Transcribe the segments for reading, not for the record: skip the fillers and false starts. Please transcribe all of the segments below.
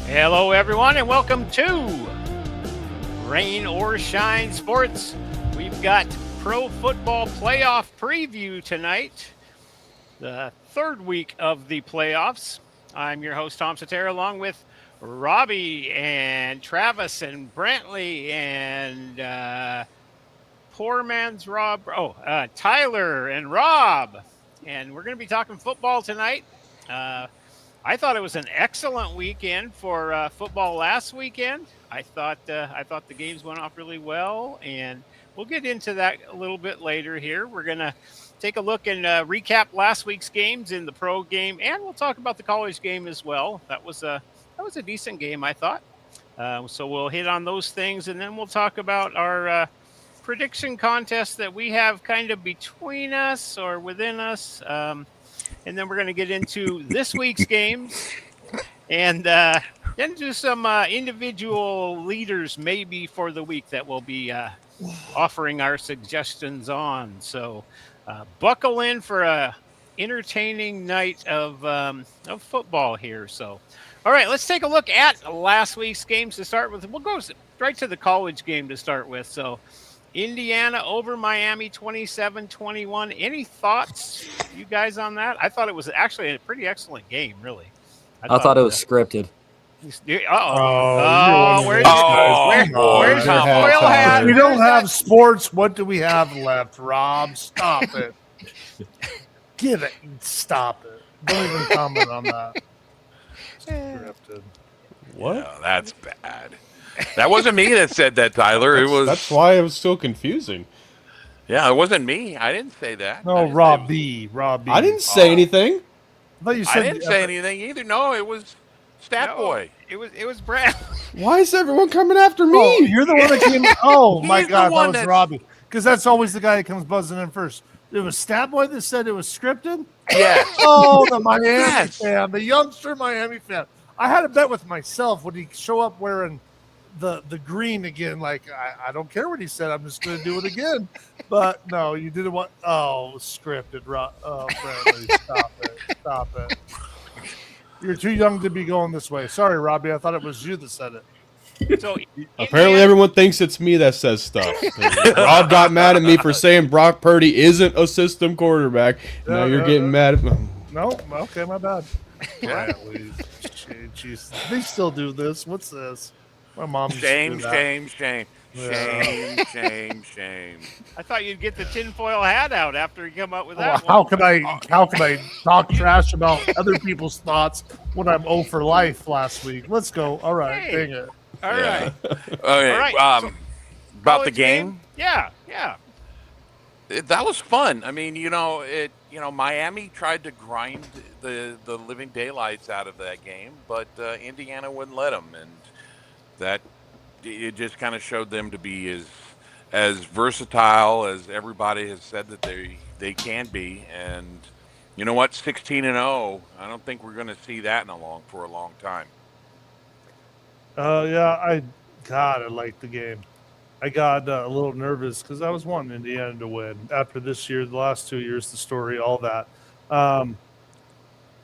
Hello, everyone, and welcome to Rain or Shine Sports. We've got Pro Football Playoff Preview tonight, the third week of the playoffs. I'm your host, Tom Sotera, along with Robbie and Travis and Brantley and poor man's Rob. Tyler and Rob. And we're going to be talking football tonight. I thought it was an excellent weekend for football last weekend. I thought the games went off really well, and we'll get into that a little bit later here. We're going to take a look and recap last week's games in the pro game, and we'll talk about the college game as well. That was a decent game, I thought. So we'll hit on those things, and then we'll talk about our prediction contest that we have kind of between us or within us. And then we're going to get into this week's games and then do some individual leaders maybe for the week that we'll be offering our suggestions on. So buckle in for a entertaining night of football here. So, all right, let's take a look at last week's games to start with. We'll go right to the college game to start with. So Indiana over Miami 27-21. Any thoughts, you guys, on that? I thought it was actually a pretty excellent game, really. I thought it was scripted. Where's the foil hat? We don't have sports. What do we have left, Rob? Stop it. Get it. Stop it. Don't even comment on that. Scripted. What? No, that's bad. That wasn't me that said that, Tyler. That's why it was so confusing. Yeah, it wasn't me. I didn't say that. No, Rob B. I didn't say anything. I didn't say anything either. No, it was Stat Boy. It was Brad. Why is everyone coming after me? Oh, you're the one that came. Oh my He's God, the one that was Robbie. Because that's always the guy that comes buzzing in first. It was Stat Boy that said it was scripted. Yes. Oh, the Miami fan, the youngster Miami fan. I had a bet with myself when he show up wearing the green again. Like I don't care what he said. I'm just going to do it again. But no, you didn't want. Oh, scripted. Oh, Bradley, stop it. You're too young to be going this way. Sorry, Robbie. I thought it was you that said it. So apparently, everyone thinks it's me that says stuff. Rob got mad at me for saying Brock Purdy isn't a system quarterback. Now you're getting mad at me. No, okay, my bad. Yeah. Jeez, they still do this. What's this? My mom. Shame. Yeah. Shame. I thought you'd get the tinfoil hat out after you come up with that. How can I talk trash about other people's thoughts when I'm 0 for life last week? Let's go. All right, dang it. All right. Okay. All right. So, about the game? Yeah. That was fun. I mean, Miami tried to grind the living daylights out of that game, but Indiana wouldn't let them, and that it just kind of showed them to be as versatile as everybody has said that they can be. And you know what? 16-0. I don't think we're going to see that for a long time. I liked the game. I got a little nervous because I was wanting Indiana to win after this year, the last 2 years, the story, all that.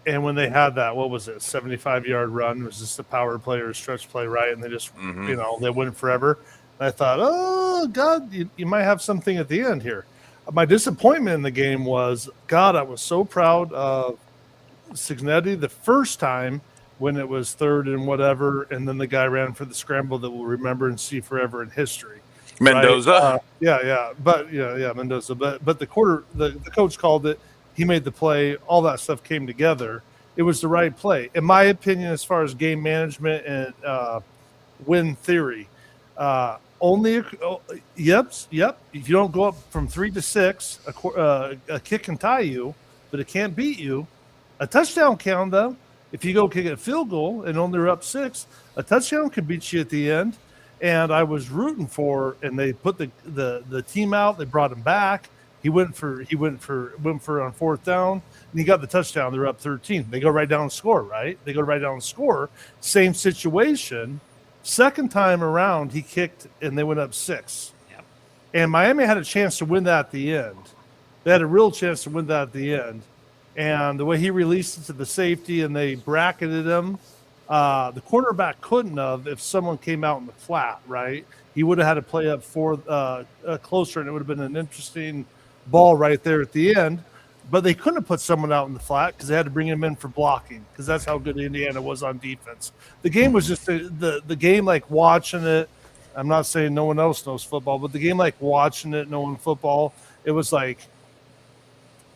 And when they had that, 75-yard run, it was just a power play or a stretch play, right? And they just, they went forever. And I thought, oh, God, you might have something at the end here. My disappointment in the game was, God, I was so proud of Cignetti the first time when it was third and whatever, and then the guy ran for the scramble that we'll remember and see forever in history. Mendoza. Right? Mendoza. But the coach called it. He made the play. All that stuff came together. It was the right play, in my opinion, as far as game management and win theory. Yep. If you don't go up from 3 to 6, a kick can tie you, but it can't beat you. A touchdown can, though. If you go kick a field goal and only are up 6, a touchdown could beat you at the end. And I was rooting for, and they put the team out. They brought him back. He went for on fourth down, and he got the touchdown. They're up 13. They go right down and score, right? They go right down and score. Same situation. Second time around, he kicked, and they went up 6. Yep. And Miami had a chance to win that at the end. They had a real chance to win that at the end. And the way he released it to the safety and they bracketed him, The quarterback couldn't have if someone came out in the flat, right? He would have had to play up closer, and it would have been an interesting ball right there at the end. But they couldn't have put someone out in the flat because they had to bring him in for blocking because that's how good Indiana was on defense. The game was just the game, like watching it. I'm not saying no one else knows football, but the game, like watching it, knowing football, it was like,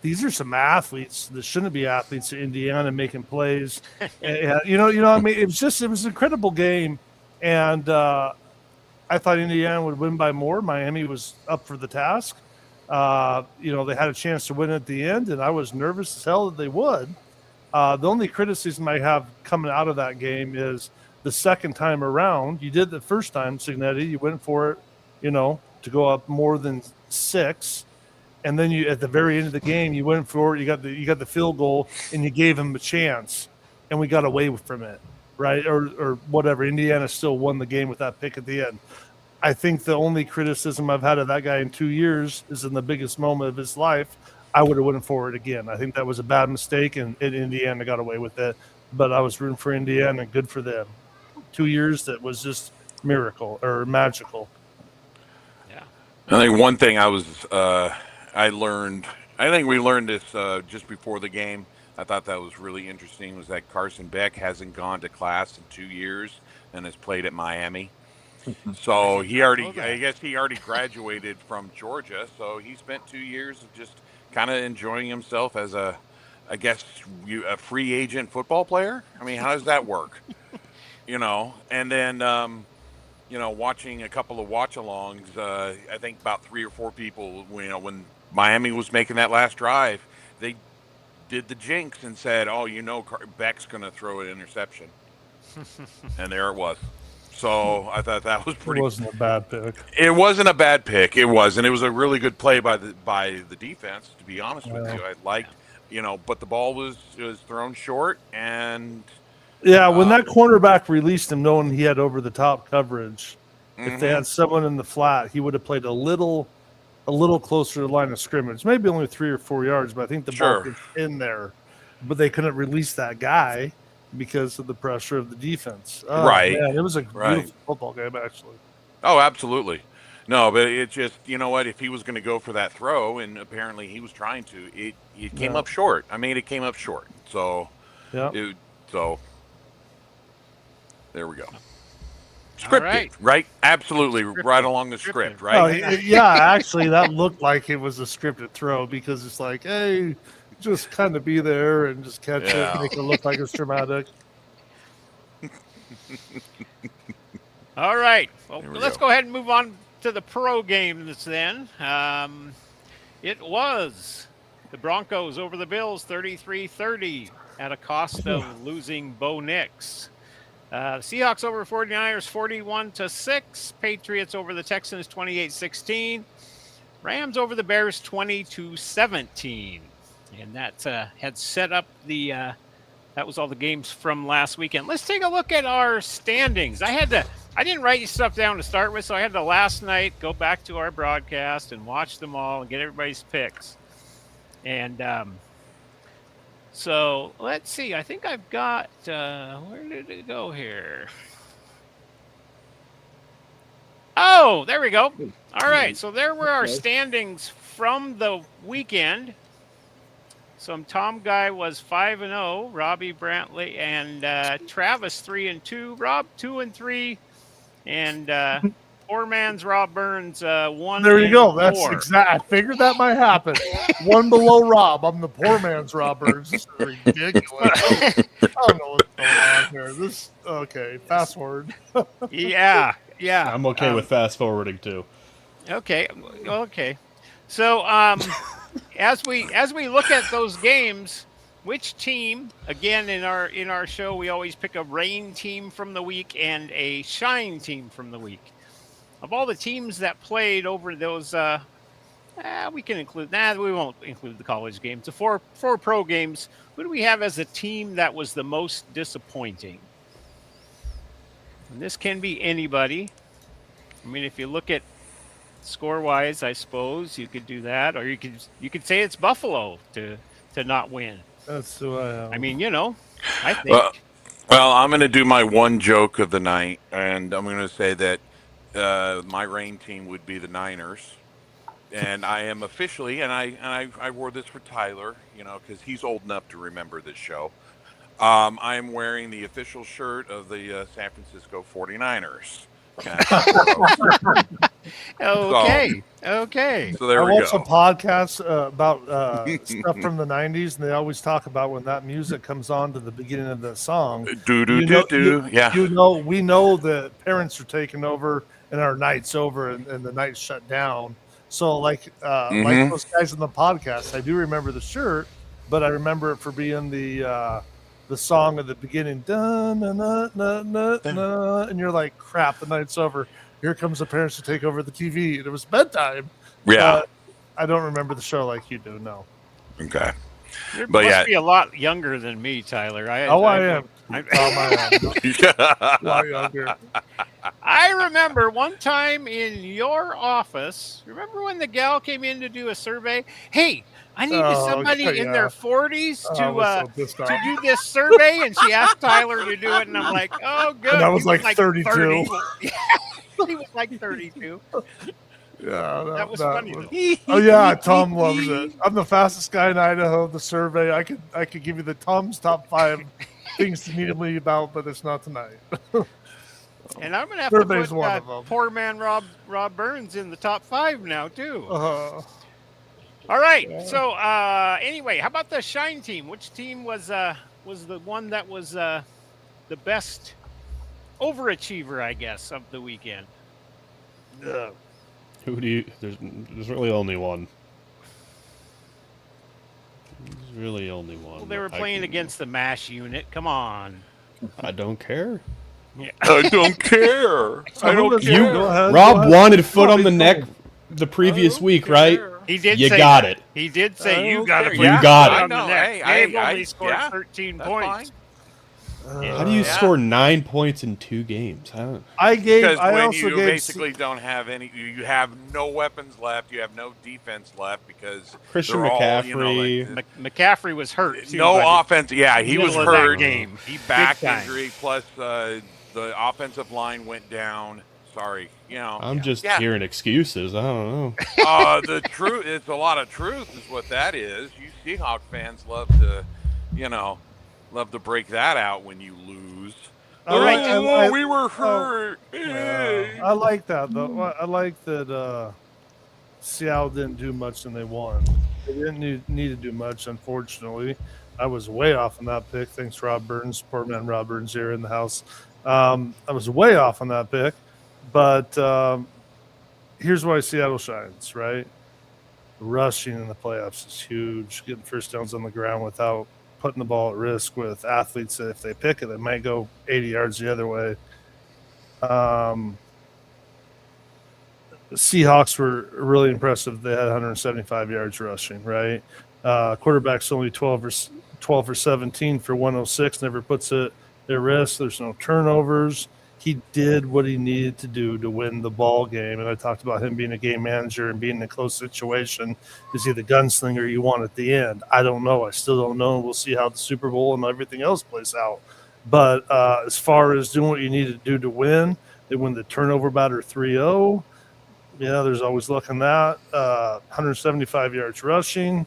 these are some athletes that shouldn't be athletes in Indiana making plays. And, you know, I mean, it was an incredible game. And I thought Indiana would win by more. Miami was up for the task. You know, they had a chance to win at the end, and I was nervous as hell that they would. The only criticism I have coming out of that game is the second time around. You did the first time, Signetti. You went for it, you know, to go up more than 6. And then you, at the very end of the game, you went for it. You got the field goal, and you gave him a chance, and we got away from it, right? Or whatever. Indiana still won the game with that pick at the end. I think the only criticism I've had of that guy in 2 years is in the biggest moment of his life. I would have went for it again. I think that was a bad mistake, and Indiana got away with it. But I was rooting for Indiana, and good for them. 2 years that was just miracle or magical. Yeah. I think one thing I think we learned this just before the game. I thought that was really interesting was that Carson Beck hasn't gone to class in 2 years and has played at Miami. So I guess he already graduated from Georgia. So he spent 2 years of just kind of enjoying himself as a free agent football player. I mean, how does that work? You know, and then, you know, watching a couple of watch-alongs, I think about 3 or 4 people, you know, when Miami was making that last drive, they did the jinx and said, oh, you know, Beck's going to throw an interception. And there it was. So I thought that was pretty. It wasn't a bad pick. It wasn't a bad pick. It was, and it was a really good play by the defense. To be honest with you, I liked, you know, but the ball was thrown short, and yeah, when that cornerback released him, knowing he had over the top coverage, if they had someone in the flat, he would have played a little closer to the line of scrimmage, maybe only 3 or 4 yards, but I think the ball was in there, but they couldn't release that guy because of the pressure of the defense. Right. Man, it was a beautiful football game, actually. Oh, absolutely. No, but it just, you know what, if he was going to go for that throw, and apparently he was trying to, it came up short. I mean, it came up short. So, there we go. Scripted, right? Absolutely, right along the script, right? Yeah, actually, that looked like it was a scripted throw because it's like, hey, just kind of be there and just catch it, make it look like it's dramatic. All right. Well, let's go ahead and move on to the pro games then. It was the Broncos over the Bills 33-30 at a cost of losing Bo Nix. Seahawks over 49ers 41-6. Patriots over the Texans 28-16. Rams over the Bears 20-17. And that had set up that was all the games from last weekend. Let's take a look at our standings. I didn't write stuff down to start with, so I had to last night go back to our broadcast and watch them all and get everybody's picks. And so let's see. I think I've got where did it go here? Oh, there we go. All right. So there were our standings from the weekend. So Tom Guy was 5-0, Robbie Brantley and Travis 3-2, Rob 2-3, and poor man's Rob Burns 1. There you go. That's exact. I figured that might happen. One below Rob. I'm the poor man's Rob Burns. This is ridiculous. I don't know what's going on here. Fast forward. Yeah. I'm okay with fast forwarding too. Okay. So as we look at those games, which team, again in our show we always pick a rain team from the week and a shine team from the week. Of all the teams that played over those we can include we won't include the college games. The four pro games, who do we have as a team that was the most disappointing? And this can be anybody. I mean, if you look at score-wise, I suppose you could do that, or you could say it's Buffalo to not win. That's who I am. I mean, you know, I think. Well, I'm going to do my one joke of the night, and I'm going to say that my rain team would be the Niners. And I am officially, and I wore this for Tyler, because he's old enough to remember this show. I am wearing the official shirt of the San Francisco 49ers. Okay. Okay. So there I we watch a go. podcast about stuff from the '90s, and they always talk about when that music comes on to the beginning of the song. Do do do do. Yeah. We know that parents are taking over and our night's over, and the night's shut down. So, like those guys in the podcast, I do remember the shirt, but I remember it for being the song at the beginning. Dun, na, na, na, na, na, and you're like, crap, the night's over. Here comes the parents to take over the TV, and it was bedtime. Yeah. I don't remember the show like you do. No. Okay. You But must yeah. be a lot younger than me, Tyler. I am. I A lot younger. I remember one time in your office. Remember when the gal came in to do a survey? Hey, I needed somebody in their 40s to do this survey, and she asked Tyler to do it, and I'm like, oh, good. And I was like 32. 30. He was like 32. Yeah, that was funny. Oh yeah, Tom loves it. I'm the fastest guy in Idaho. The survey, I could give you the Tom's top 5 things to meet me about, but it's not tonight. And I'm gonna have to put poor man Rob Burns in the top 5 now too. All right. Yeah. So anyway, how about the Shine team? Which team was the one that was the best overachiever, I guess, of the weekend? Who do you? There's really only one. There's really only one. Well, they were playing against the MASH unit. Come on. I don't care. Yeah. I don't care. I don't care. Rob wanted foot on the neck the previous week, right? He did. You say got that. it. He did say you got it. You got it. On the neck. Dave only scored 13 points. How do you score 9 points in 2 games? Because when you basically don't have any, you have no weapons left. You have no defense left because Christian McCaffrey. McCaffrey was hurt. Too, no offense. Yeah, he was hurt. Game. He back injury plus the offensive line went down. Sorry, I'm just hearing excuses. I don't know. The truth, it's a lot of truth, is what that is. You Seahawks fans love to, love to break that out when you lose. We were hurt. I like that though. I like that Seattle didn't do much and they won. They didn't need to do much, unfortunately. I was way off on that pick. Thanks, Rob Burns. Poor man Rob Burns here in the house. I was way off on that pick. But here's why Seattle shines, right? Rushing in the playoffs is huge. Getting first downs on the ground without putting the ball at risk with athletes that if they pick it, they might go 80 yards the other way. The Seahawks were really impressive. They had 175 yards rushing, right? Quarterback's only 12 for 17 for 106, never puts it at risk. There's no turnovers. He did what he needed to do to win the ball game. And I talked about him being a game manager and being in a close situation. Is he the gunslinger you want at the end? I don't know. I still don't know. We'll see how the Super Bowl and everything else plays out. But as far as doing what you need to do to win, they win the turnover batter 3-0. Yeah, there's always luck in that. 175 yards rushing.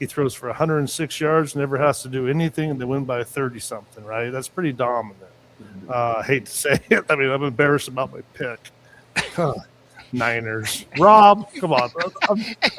He throws for 106 yards, never has to do anything, and they win by 30-something, right? That's pretty dominant. I hate to say it. I mean, I'm embarrassed about my pick. Niners. Rob, come on.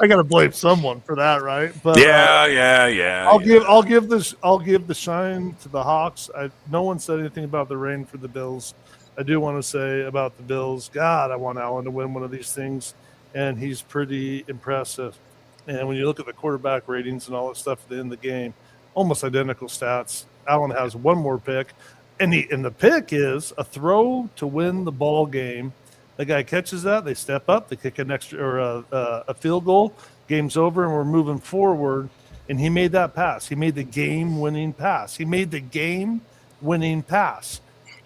I got to blame someone for that, right? But yeah. I'll give the shine to the Hawks. No one said anything about the rain for the Bills. I do want to say about the Bills, God, I want Allen to win one of these things, and he's pretty impressive. And when you look at the quarterback ratings and all that stuff at the end of the game, almost identical stats. Allen has one more pick. And the pick is a throw to win the ball game. The guy catches that, they step up, they kick an extra or a field goal. Game's over, and we're moving forward. And he made that pass. He made the game-winning pass.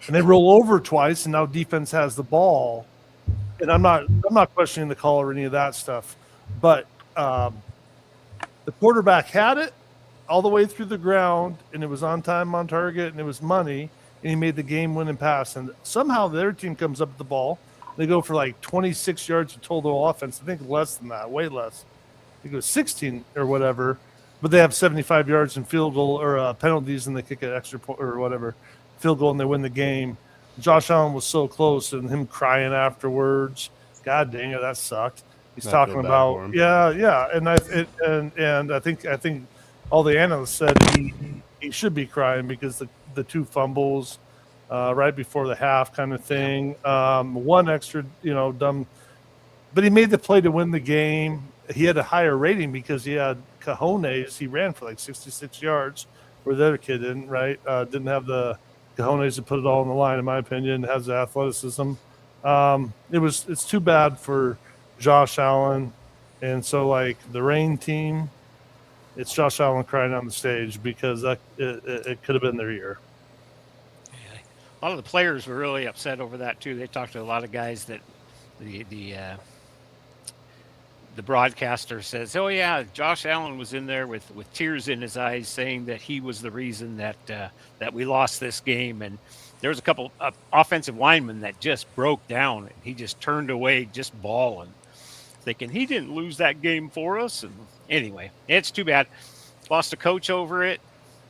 And they roll over twice, and now defense has the ball. And I'm not questioning the call or any of that stuff, but the quarterback had it all the way through the ground, and it was on time, on target, and it was money. and he made the game-winning pass. And somehow their team comes up with the ball. They go for like 26 yards of total offense. I think less than that, way less. I think it was 16 or whatever. But they have 75 yards in field goal or penalties, and they kick an extra point or whatever field goal, and they win the game. Josh Allen was so close, and him crying afterwards. God dang it, that sucked. He's talking about yeah, and I think all the analysts said he should be crying because the two fumbles right before the half kind of thing. One extra, dumb, but he made the play to win the game. He had a higher rating because he had cojones. He ran for like 66 yards, where the other kid didn't. Right? Didn't have the cojones to put it all on the line, in my opinion. Has the athleticism. It's too bad for Josh Allen, and so like the Rain team, it's Josh Allen crying on the stage because it could have been their year. A lot of the players were really upset over that too. They talked to a lot of guys that the broadcaster says, "Oh yeah, Josh Allen was in there with tears in his eyes, saying that he was the reason that we lost this game." And there was a couple of offensive linemen that just broke down, and he just turned away, just bawling, thinking he didn't lose that game for us. And anyway, it's too bad. Lost a coach over it,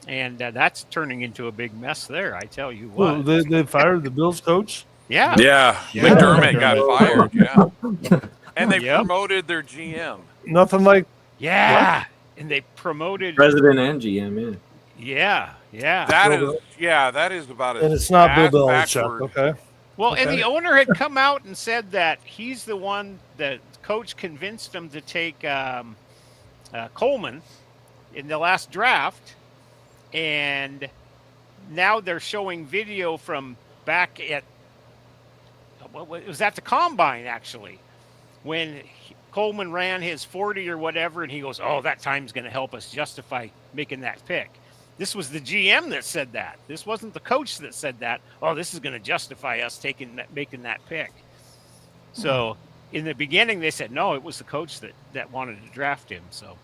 and that's turning into a big mess there. I tell you what. Well, they fired the Bills coach. Yeah. McDermott got fired. Yeah, and they promoted their GM. Nothing like and they promoted president and GM. Yeah. That is about it. And it's not Bill Belichick. Okay. Well, and the owner had come out and said that he's the one that coach convinced him to take Coleman in the last draft, and now they're showing video from back at it was at the combine actually when Coleman ran his 40 or whatever, and he goes, "Oh, that time's going to help us justify making that pick." This was the GM that said that. This wasn't the coach that said that. "Oh, this is going to justify us making that pick." So in the beginning, they said, no, it was the coach that wanted to draft him. So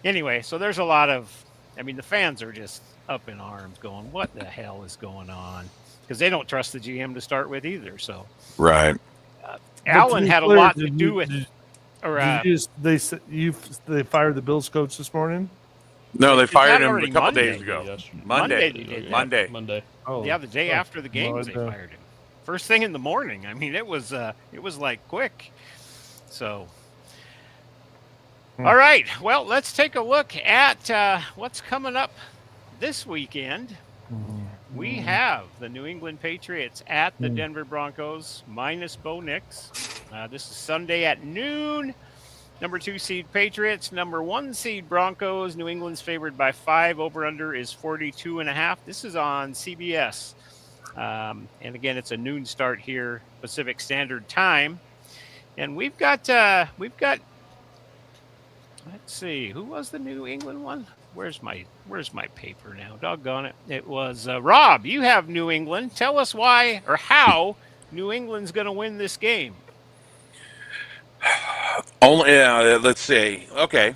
anyway, so there's a lot of, the fans are just up in arms going, what the hell is going on? Because they don't trust the GM to start with either. So right. Allen had a lot to do with it. They fired the Bills coach this morning? No, they fired him a couple days ago. Yesterday. Monday. Oh, yeah, the day after the games they fired him. First thing in the morning. It was like quick. So, all right. Well, let's take a look at what's coming up this weekend. We have the New England Patriots at the Denver Broncos minus Bo Nix. This is Sunday at noon. Number 2 seed Patriots, number 1 seed Broncos. New England's favored by 5. Over/under is 42.5. This is on CBS. And again, it's a noon start here, Pacific Standard Time. And we've got. Let's see, who was the New England one? Where's my paper now? Doggone it! It was Rob. You have New England. Tell us why or how New England's going to win this game. Let's see. Okay.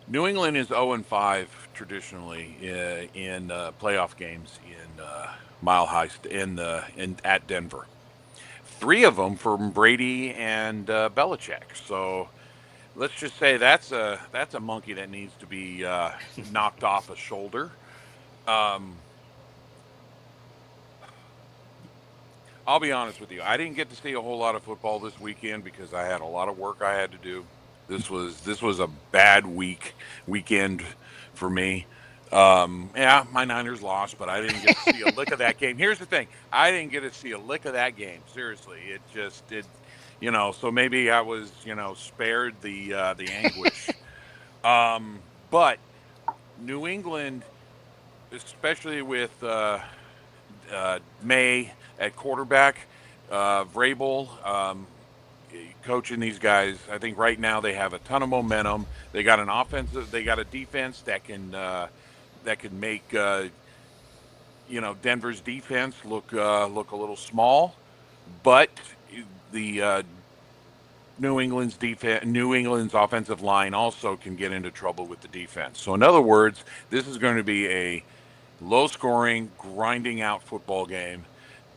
New England is 0-5 traditionally in playoff games in Mile High at Denver. 3 of them from Brady and Belichick. So let's just say that's a monkey that needs to be knocked off a shoulder. I'll be honest with you. I didn't get to see a whole lot of football this weekend because I had a lot of work I had to do. This was a bad weekend for me. My Niners lost, but I didn't get to see a lick of that game. Here's the thing. I didn't get to see a lick of that game. Seriously. It just did, so maybe I was, spared the anguish. But New England, especially with May at quarterback, Vrabel coaching these guys. I think right now they have a ton of momentum. They got a defense that can make Denver's defense look a little small, but the New England's offensive line also can get into trouble with the defense. So in other words, this is going to be a low scoring, grinding out football game.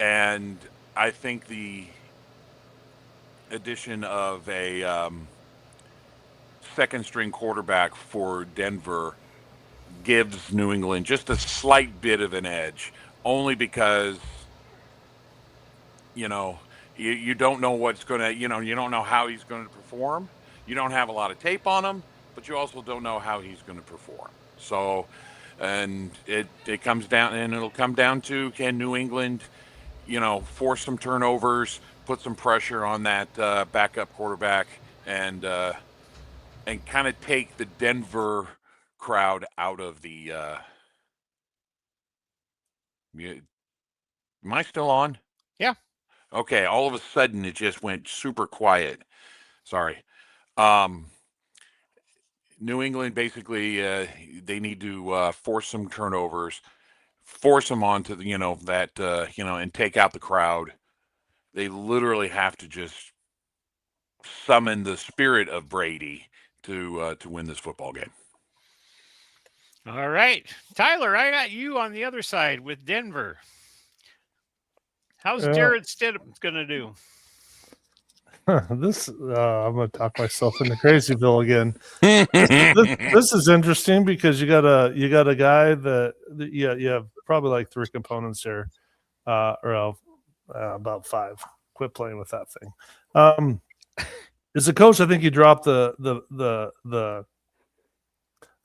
And I think the addition of a second string quarterback for Denver gives New England just a slight bit of an edge, only because, you don't know what's going to, you don't know how he's going to perform. You don't have a lot of tape on him, but you also don't know how he's going to perform. So, and it comes down, and it'll come down to, can New England, force some turnovers, put some pressure on that backup quarterback, and kind of take the Denver crowd out of the. Am I still on? Yeah. Okay. All of a sudden, it just went super quiet. Sorry. New England basically they need to force some turnovers, force them onto the that and take out the crowd. They literally have to just summon the spirit of Brady to win this football game. All right, Tyler, I got you on the other side with Denver. How's Jared Stidham going to do? I'm going to talk myself into Crazyville again. This is interesting because you got a guy that you have probably like 3 components here, or about 5. Quit playing with that thing. As a coach, I think you dropped the.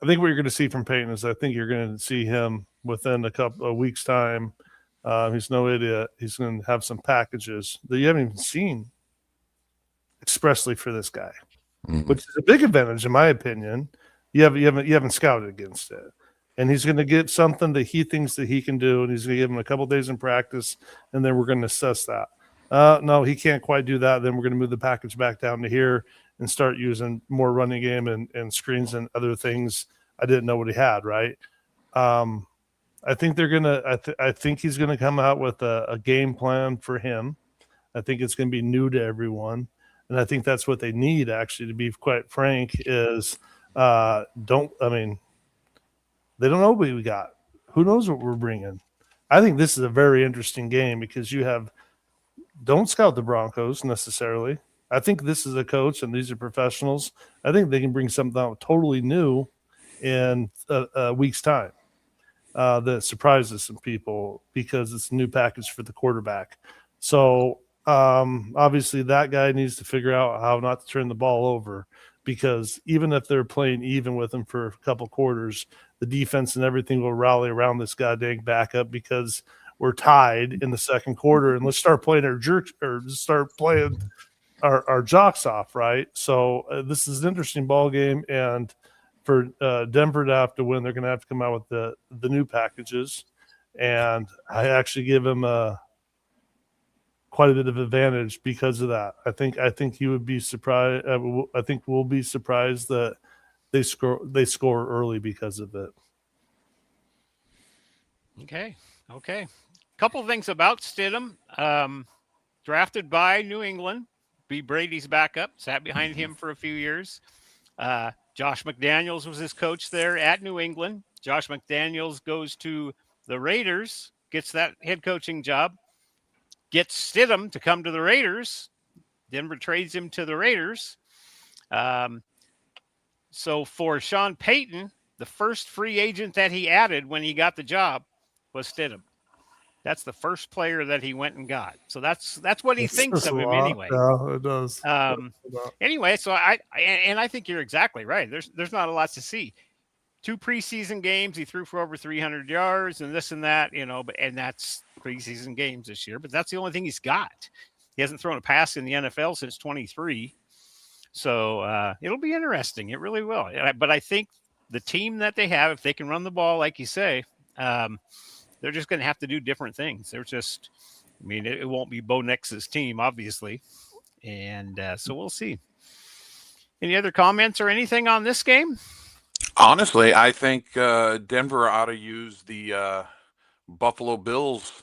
I think what you're going to see from Peyton is I think you're going to see him within a couple of weeks' time. He's no idiot. He's going to have some packages that you haven't even seen expressly for this guy, which is a big advantage in my opinion. You haven't scouted against it, and he's going to get something that he thinks that he can do, and he's going to give him a couple days in practice, and then we're going to assess that. No, he can't quite do that. Then we're going to move the package back down to here and start using more running game and screens and other things I didn't know what he had. Right. I think they're gonna. I think he's going to come out with a game plan for him. I think it's going to be new to everyone. And I think that's what they need, actually, to be quite frank, is they don't know what we got. Who knows what we're bringing? I think this is a very interesting game because don't scout the Broncos necessarily. I think this is a coach and these are professionals. I think they can bring something out totally new in a week's time that surprises some people because it's a new package for the quarterback. So, obviously that guy needs to figure out how not to turn the ball over, because even if they're playing even with him for a couple quarters, the defense and everything will rally around this goddamn backup because we're tied in the second quarter, and let's start playing our jocks off. Right. So this is an interesting ball game. And for Denver to have to win, they're going to have to come out with the new packages. And I actually give him quite a bit of advantage because of that. I think he would be surprised. I think we'll be surprised that they score early because of it. Okay. Couple of things about Stidham. Drafted by New England, be Brady's backup, sat behind him for a few years. Josh McDaniels was his coach there at New England. Josh McDaniels goes to the Raiders, gets that head coaching job. Gets Stidham to come to the Raiders. Denver trades him to the Raiders. So for Sean Payton, the first free agent that he added when he got the job was Stidham. That's the first player that he went and got. So that's what he thinks of him anyway. Yeah, it does. Anyway, so I think you're exactly right. There's not a lot to see. 2 preseason games, he threw for over 300 yards and this and that, and that's preseason games this year, but that's the only thing he's got. He hasn't thrown a pass in the NFL since 23. So it'll be interesting. It really will. But I think the team that they have, if they can run the ball, like you say, they're just going to have to do different things. It won't be Bo Nix's team, obviously. And so we'll see. Any other comments or anything on this game? Honestly, I think Denver ought to use the Buffalo Bills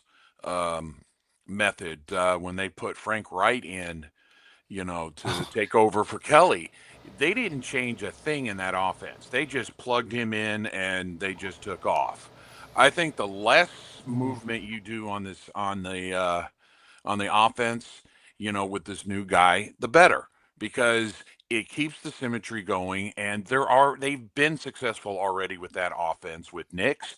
method when they put Frank Wright in, to take over for Kelly. They didn't change a thing in that offense. They just plugged him in and they just took off. I think the less movement you do on the offense, with this new guy, the better, because it keeps the symmetry going, and they've been successful already with that offense with Nix.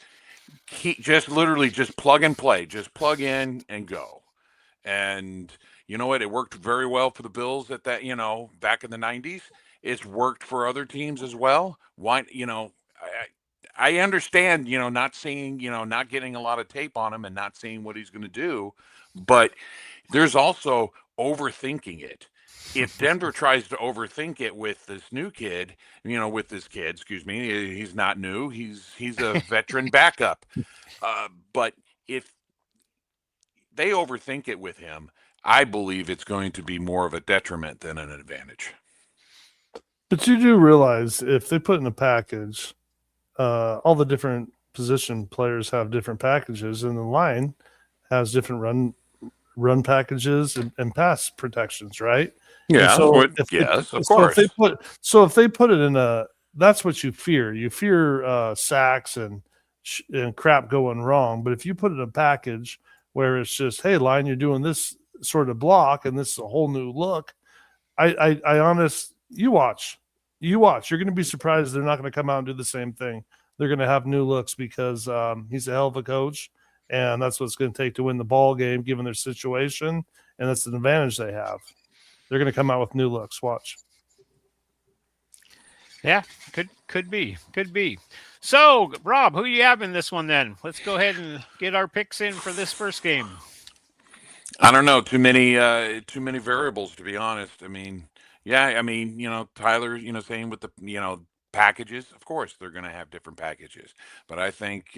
Just literally just plug and play, just plug in and go. And you know what? It worked very well for the Bills at that, back in the 90s. It's worked for other teams as well. Why, I understand, not seeing, not getting a lot of tape on him and not seeing what he's going to do, but there's also overthinking it. If Denver tries to overthink it with this new kid, with this kid, excuse me, he's not new. He's a veteran backup. But if they overthink it with him, I believe it's going to be more of a detriment than an advantage. But you do realize if they put in a package, all the different position players have different packages, and the line has different run packages and pass protections, right? Yeah. So of course. If they put it in that's what you fear. You fear sacks and crap going wrong. But if you put it in a package where it's just, hey, line, you're doing this sort of block, and this is a whole new look. You watch. You're going to be surprised they're not going to come out and do the same thing. They're going to have new looks because he's a hell of a coach, and that's what it's going to take to win the ball game, given their situation, and that's an advantage they have. They're going to come out with new looks. Watch. Yeah, could be. So, Rob, who do you have in this one then? Let's go ahead and get our picks in for this first game. I don't know. Too many variables, to be honest. I mean, Tyler, saying with the, packages, of course, they're going to have different packages. But I think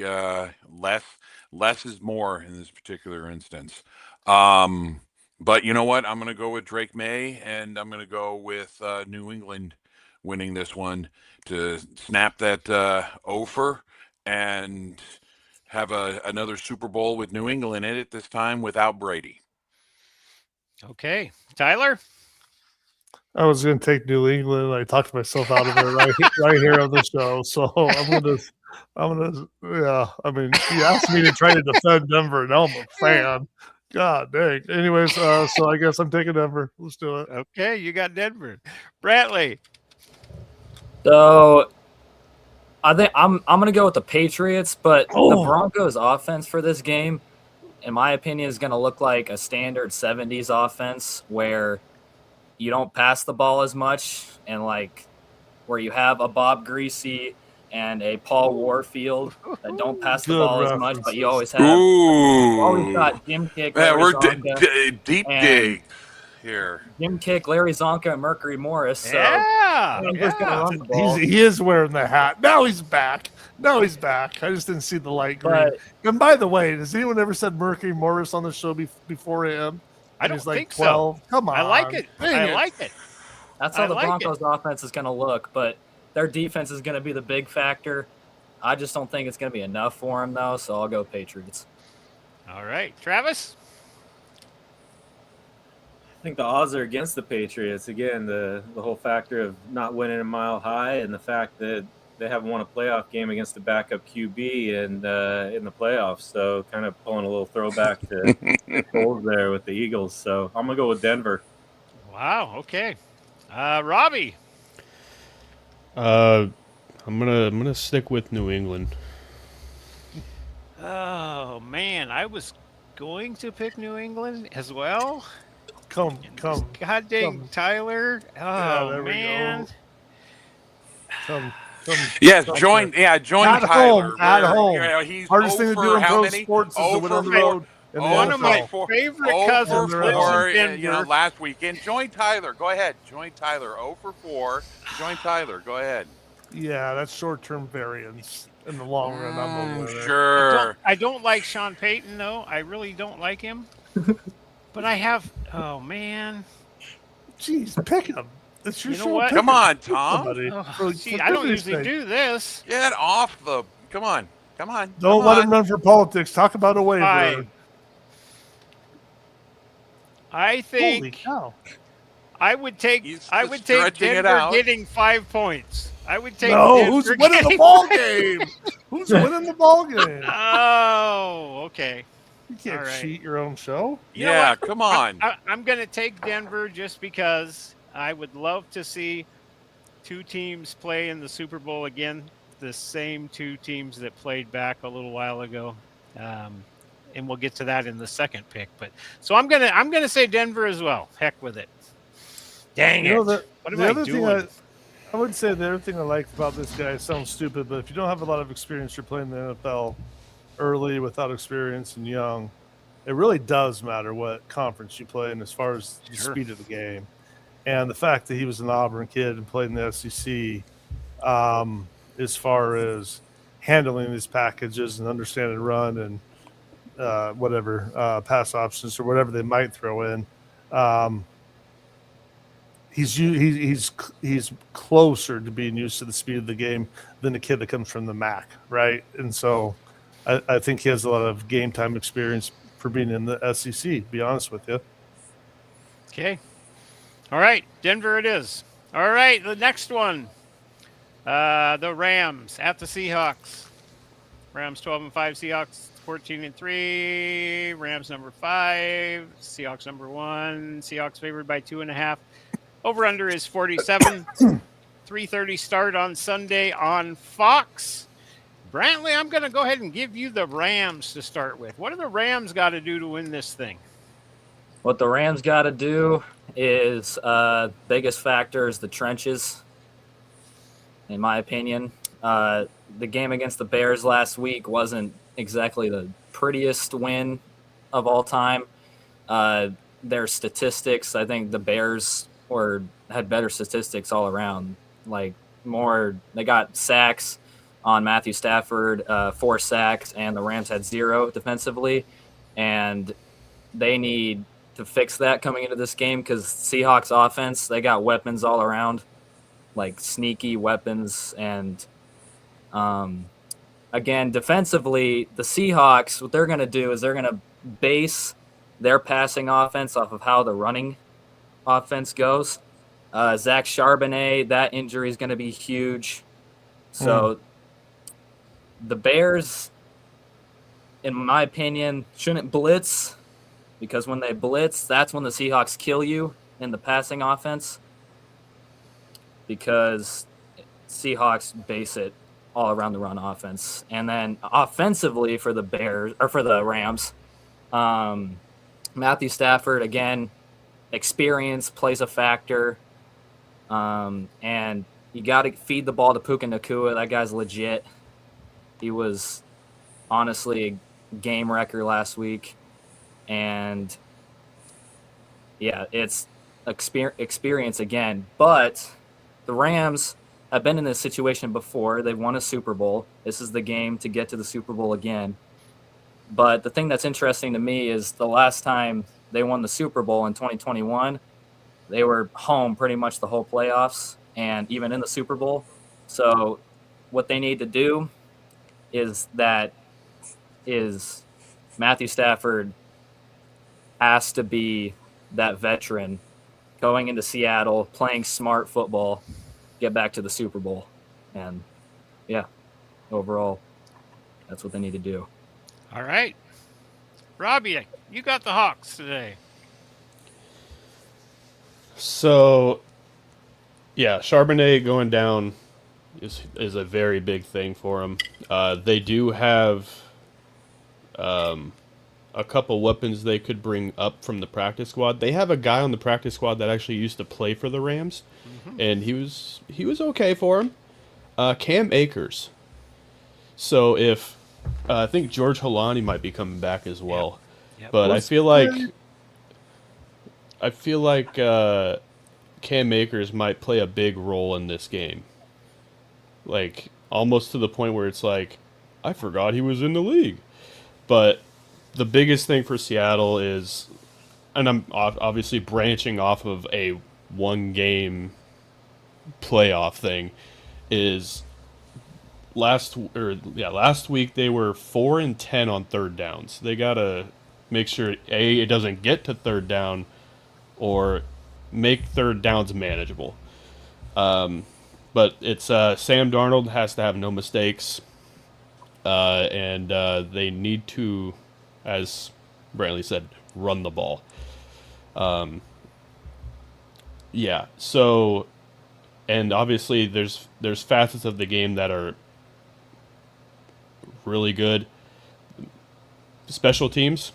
less is more in this particular instance. But you know what? I'm going to go with Drake May, and I'm going to go with New England winning this one to snap that offer and have another Super Bowl with New England in it, this time without Brady. Okay. Tyler? I was going to take New England. I talked myself out of it right here on the show. So I'm gonna, yeah. I mean, you asked me to try to defend Denver. Now I'm a fan. God dang. Anyways, so I guess I'm taking Denver. Let's do it. Okay, you got Denver. Brantley. So I think I'm gonna go with the Patriots, but the Broncos offense for this game, in my opinion, is gonna look like a standard 70s offense where you don't pass the ball as much, and where you have a Bob Greasy and a Paul Warfield that don't pass the ball as much, but you always have got Jim Kick, we're deep dig here. Jim Kick, Larry Zonka, and Mercury Morris. So Gonna run the ball. He is wearing the hat. Now he's back. I just didn't see the light green. And by the way, has anyone ever said Mercury Morris on the show before him? I don't think 12. So. Come on. I like it. Like it. That's how the Broncos offense is going to look, but their defense is going to be the big factor. I just don't think it's going to be enough for them, though, so I'll go Patriots. All right. Travis? I think the odds are against the Patriots. Again, the whole factor of not winning a mile high and the fact that they haven't won a playoff game against a backup QB in the playoffs. So kind of pulling a little throwback to gold there with the Eagles. So I'm going to go with Denver. Wow. Okay. Robbie. I'm gonna stick with New England. Oh man, I was going to pick New England as well. Come. God dang, Tyler. Oh man. Come. Yes, join Tyler. At home. He's hardest thing to do in pro sports is to win on the road. One of my favorite cousins lives in Denver. Last weekend. Join Tyler. Go ahead. Join Tyler. 0 for 4. Join Tyler. Go ahead. Yeah, that's short-term variance. In the long run, I'm over there. Sure. I don't like Sean Payton, though. I really don't like him. But I have. Oh man. Jeez, pick him. You know what? Come on, Tom. I don't usually do this. Get off the. Come on. Don't let him run for politics. Talk about a waiver. I think. Holy cow. I would take Denver getting 5 points. I would take. No, who's winning the ball game? Who's winning the ball game? Oh, okay. You can't All right. cheat your own show. You know Yeah, what? come on. I'm going to take Denver just because I would love to see two teams play in the Super Bowl again, the same two teams that played back a little while ago. And we'll get to that in the second pick. But so I'm gonna say Denver as well. Heck with it. Dang it! What am I doing? I would say the other thing I liked about this guy, sounds stupid, but if you don't have a lot of experience, you're playing the NFL early without experience and young, it really does matter what conference you play in as far as the speed of the game. And the fact that he was an Auburn kid and played in the SEC, as far as handling these packages and understanding run and whatever pass options or whatever they might throw in, he's closer to being used to the speed of the game than the kid that comes from the MAC, right? And so I think he has a lot of game time experience for being in the SEC, to be honest with you. Okay. All right, Denver it is. All right, the next one. The Rams at the Seahawks. Rams 12-5, Seahawks 14-3. Rams number 5, Seahawks number 1. Seahawks favored by 2.5. Over under is 47. 3:30 start on Sunday on Fox. Brantley, I'm going to go ahead and give you the Rams to start with. What do the Rams got to do to win this thing? What the Rams got to do is biggest factor is the trenches, in my opinion. The game against the Bears last week wasn't exactly the prettiest win of all time. Their statistics, I think the Bears had better statistics all around. They got sacks on Matthew Stafford, 4 sacks, and the Rams had 0 defensively. And they need to fix that coming into this game because Seahawks offense, they got weapons all around, like sneaky weapons. And again, defensively, the Seahawks, what they're going to do is they're going to base their passing offense off of how the running offense goes. Zach Charbonnet, that injury is going to be huge. So the Bears, in my opinion, shouldn't blitz because when they blitz, that's when the Seahawks kill you in the passing offense because Seahawks base it all around the run offense. And then offensively for the Bears or for the Rams, Matthew Stafford, again, experience plays a factor. And you got to feed the ball to Puka Nacua. That guy's legit. He was honestly a game wrecker last week. And yeah, it's experience again. But the Rams have been in this situation before. They've won a Super Bowl. This is the game to get to the Super Bowl again. But the thing that's interesting to me is the last time they won the Super Bowl in 2021, they were home pretty much the whole playoffs and even in the Super Bowl. So what they need to do is Matthew Stafford has to be that veteran going into Seattle, playing smart football, get back to the Super Bowl. And, yeah, overall, that's what they need to do. All right. Robbie, you got the Hawks today. So, yeah, Charbonnet going down is a very big thing for him. They do have a couple weapons they could bring up from the practice squad. They have a guy on the practice squad that actually used to play for the Rams, and he was okay for him. Cam Akers. So if I think George Holani might be coming back as well, Yep. but I feel like Cam Akers might play a big role in this game. Like, almost to the point where it's like, I forgot he was in the league. But the biggest thing for Seattle is, and I'm obviously branching off of a one-game playoff thing, is last week they were 4-10 on third downs. They gotta make sure it doesn't get to third down, or make third downs manageable. But it's Sam Darnold has to have no mistakes. and they need to, as Brantley said, run the ball. Yeah, so, and obviously there's facets of the game that are really good. Special teams,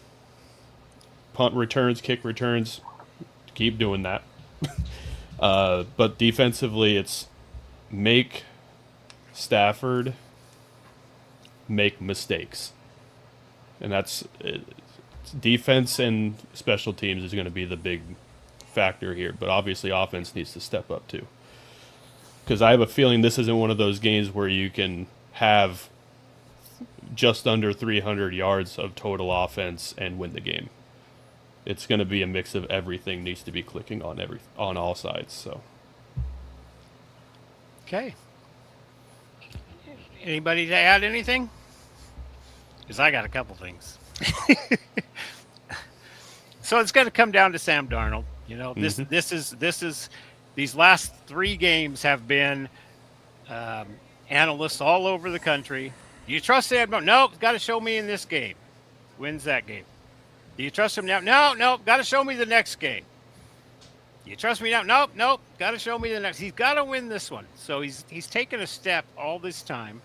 punt returns, kick returns, keep doing that. But defensively, it's make Stafford make mistakes. And that's defense and special teams is going to be the big factor here. But obviously, offense needs to step up too. Because I have a feeling this isn't one of those games where you can have just under 300 yards of total offense and win the game. It's going to be a mix of everything needs to be clicking on all sides. So, Okay. Anybody to add anything? Because I got a couple things. So it's going to come down to Sam Darnold. You know, this is these last 3 games have been analysts all over the country. Do you trust Sam Darnold? No, got to show me in this game. Wins that game. Do you trust him now? No, got to show me the next game. Do you trust me now? Nope, got to show me the next. He's got to win this one. So he's taken a step all this time.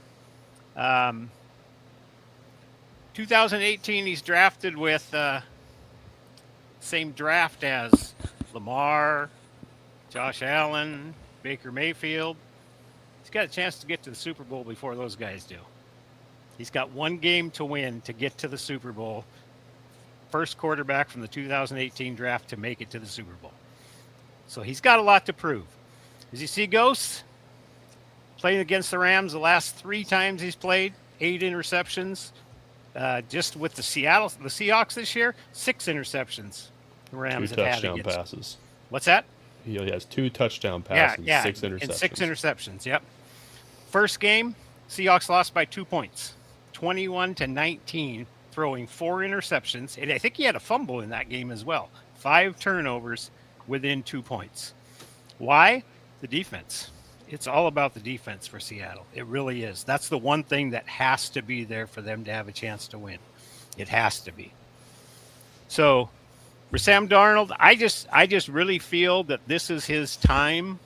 2018, he's drafted with same draft as Lamar, Josh Allen, Baker Mayfield. He's got a chance to get to the Super Bowl before those guys do. He's got 1 game to win to get to the Super Bowl. First quarterback from the 2018 draft to make it to the Super Bowl. So he's got a lot to prove. Does he see ghosts? Playing against the Rams the last 3 times he's played, 8 interceptions. Just with the Seahawks this year, 6 interceptions. The Rams 2 have had touchdown against. passes. What's that? He has 2 touchdown passes, 6 interceptions. And 6 interceptions, yep. First game, Seahawks lost by 2 points, 21-19, throwing 4 interceptions. And I think he had a fumble in that game as well. 5 turnovers within 2 points. Why? The defense. It's all about the defense for Seattle. It really is. That's the one thing that has to be there for them to have a chance to win. It has to be. So for Sam Darnold, I just really feel that this is his time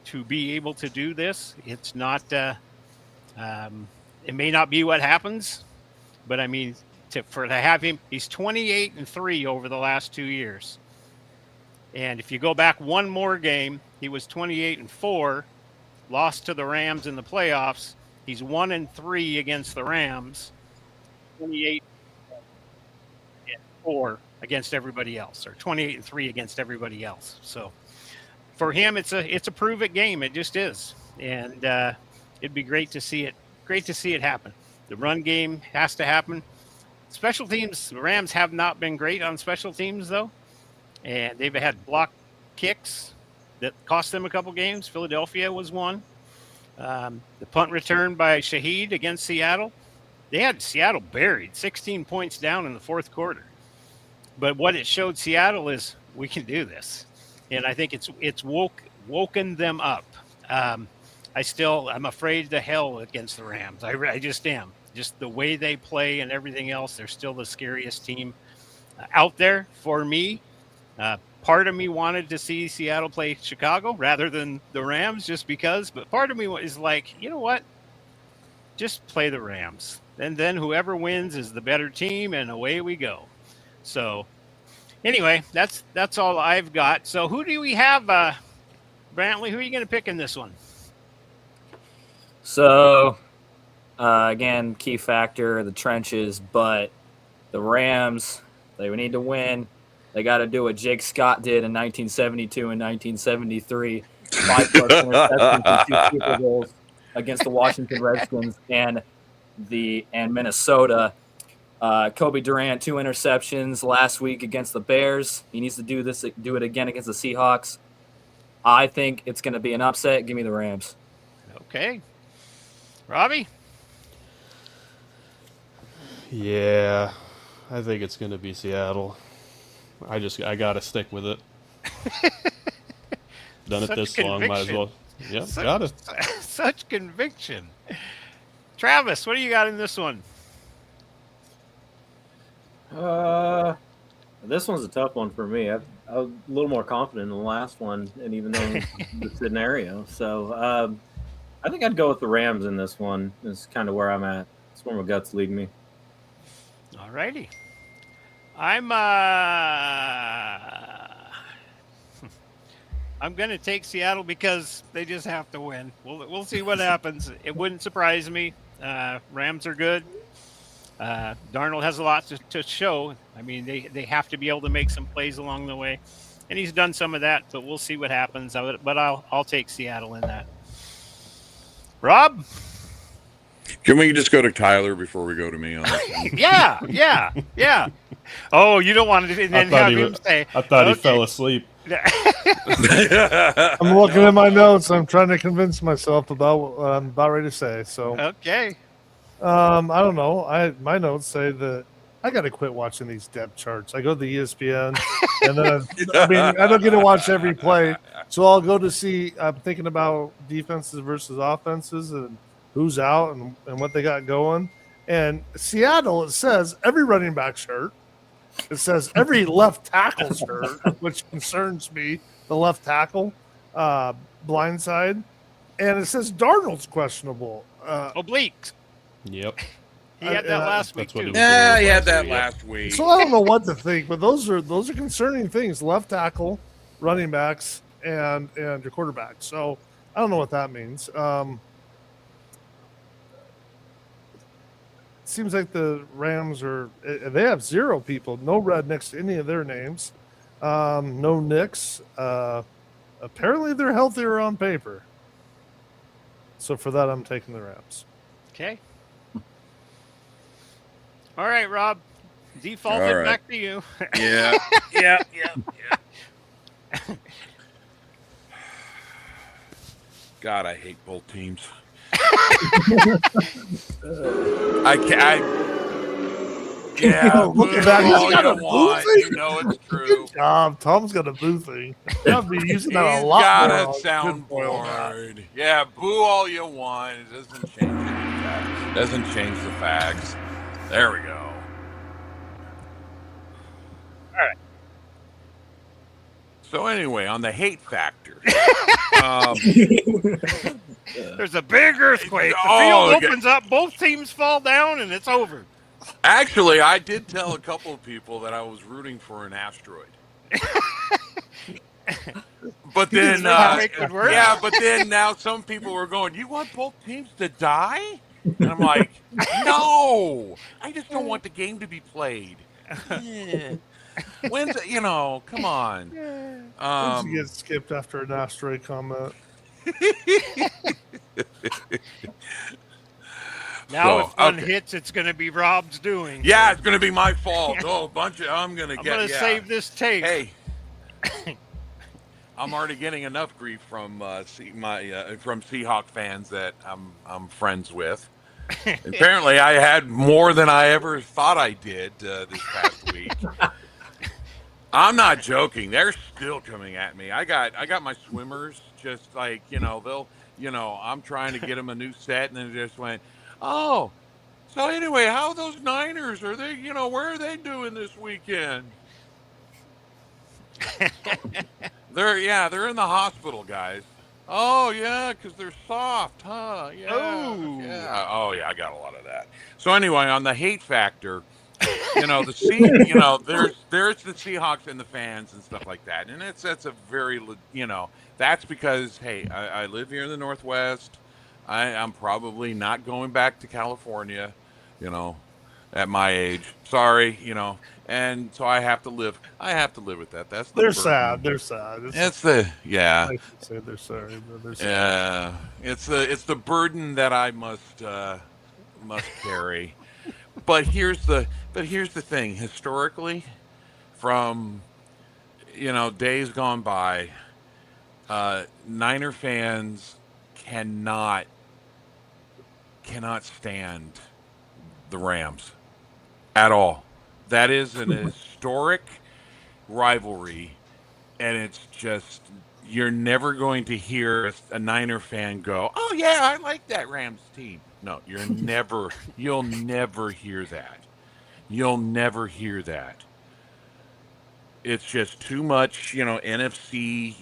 to be able to do this. It's not it may not be what happens, but I mean to have him, he's 28-3 over the last 2 years. And if you go back one more game, he was 28-4, lost to the Rams in the playoffs. He's 1-3 against the Rams, 28-4 against everybody else, or 28-3 against everybody else. So for him, it's a prove it game. It just is, and it'd be great to see it. Great to see it happen. The run game has to happen. Special teams, the Rams have not been great on special teams though, and they've had block kicks that cost them a couple games. Philadelphia was one. The punt return by Shaheed against Seattle. They had Seattle buried, 16 points down in the fourth quarter. But what it showed Seattle is we can do this. And I think it's woken them up. I'm afraid to hell against the Rams. I just am. Just the way they play and everything else, they're still the scariest team out there for me. Part of me wanted to see Seattle play Chicago rather than the Rams just because, but part of me is like, you know what? Just play the Rams. And then whoever wins is the better team, and away we go. So anyway, that's all I've got. So who do we have, Brantley? Who are you going to pick in this one? So, again, key factor, the trenches, but the Rams, they would need to win. They got to do what Jake Scott did in 1972 and 1973, 5+ interceptions and 2 Super Bowls against the Washington Redskins and Minnesota. Kobe Durant, 2 interceptions last week against the Bears. He needs to do it again against the Seahawks. I think it's going to be an upset. Give me the Rams. Okay. Robbie? Yeah, I think it's going to be Seattle. I got to stick with it. Done it this long, might as well. Yeah, got it. Such conviction. Travis, what do you got in this one? This one's a tough one for me. I was a little more confident in the last one, and even though the scenario, so I think I'd go with the Rams in this one. Is kind of where I'm at. It's where my guts lead me. All righty. I'm going to take Seattle because they just have to win. We'll see what happens. It wouldn't surprise me. Rams are good. Darnold has a lot to show. I mean, they have to be able to make some plays along the way, and he's done some of that. But we'll see what happens. But I'll take Seattle in that. Rob? Can we just go to Tyler before we go to me on this one? Yeah. Oh, you don't want to then have him say. I thought he fell asleep. I'm looking at my notes. I'm trying to convince myself about what I'm about ready to say. So Okay. I don't know. My notes say that I got to quit watching these depth charts. I go to the ESPN, and then I don't get to watch every play. So I'll go to see. I'm thinking about defenses versus offenses and who's out and what they got going. And Seattle, it says every running back shirt. It says every left tackle shirt, which concerns me. The left tackle, blindside, and it says Darnold's questionable. Obliques. Yep. He had that last week too. Yeah, he had that last week. So I don't know what to think, but those are concerning things. Left tackle, running backs, and your quarterback. So I don't know what that means. Seems like the Rams they have 0 people, no red next to any of their names, no Nicks. Apparently they're healthier on paper. So for that, I'm taking the Rams. Okay. All right, Rob. Default All it right. back to you. Yeah. God, I hate both teams. Yeah, Look at that. all He's got a you want. boo thing. You know it's true. Tom's got a boo thing. I'll be using that He's a lot got more. a Good boil that. soundboard. Yeah, boo all you want. It doesn't change anything. Doesn't change the facts. There we go. All right. So anyway, on the hate factor, There's a big earthquake. The Oh, field okay. opens up. Both teams fall down, and it's over. actually, I did tell a couple of people that I was rooting for an asteroid. But then, make it worse. yeah, but then now some people were going, "You want both teams to die?" And I'm like, "No, I just don't want the game to be played." Yeah. When's come on. When's you get skipped after an asteroid comment? Now, So, if one okay. hits, it's going to be Rob's doing. Yeah, it's gonna be my fault. Oh, I'm gonna I'm get. going to yeah. save this tape. Hey, I'm already getting enough grief from from Seahawk fans that I'm friends with. Apparently, I had more than I ever thought I did this past week. I'm not joking. They're still coming at me. I got my swimmers just like they'll I'm trying to get them a new set and then it just went, oh, so anyway, how are those Niners? Are they where are they doing this weekend? They're in the hospital, guys. Oh yeah, because they're soft, huh? Yeah. Oh. Yeah. Oh yeah, I got a lot of that. So anyway, on the hate factor, there's the Seahawks and the fans and stuff like that, and that's a very that's because hey, I live here in the Northwest. I'm probably not going back to California, at my age. Sorry, and so I have to live with that. That's the They're burden. sad. They're sad. It's the I should say they're sorry, but they're sad. yeah. It's the burden that I must carry. But here's the thing. Historically, from days gone by, Niner fans cannot stand the Rams at all. That is an historic rivalry, and it's just you're never going to hear a Niner fan go, "Oh yeah, I like that Rams team." No, you'll never hear that. You'll never hear that. It's just too much, NFC,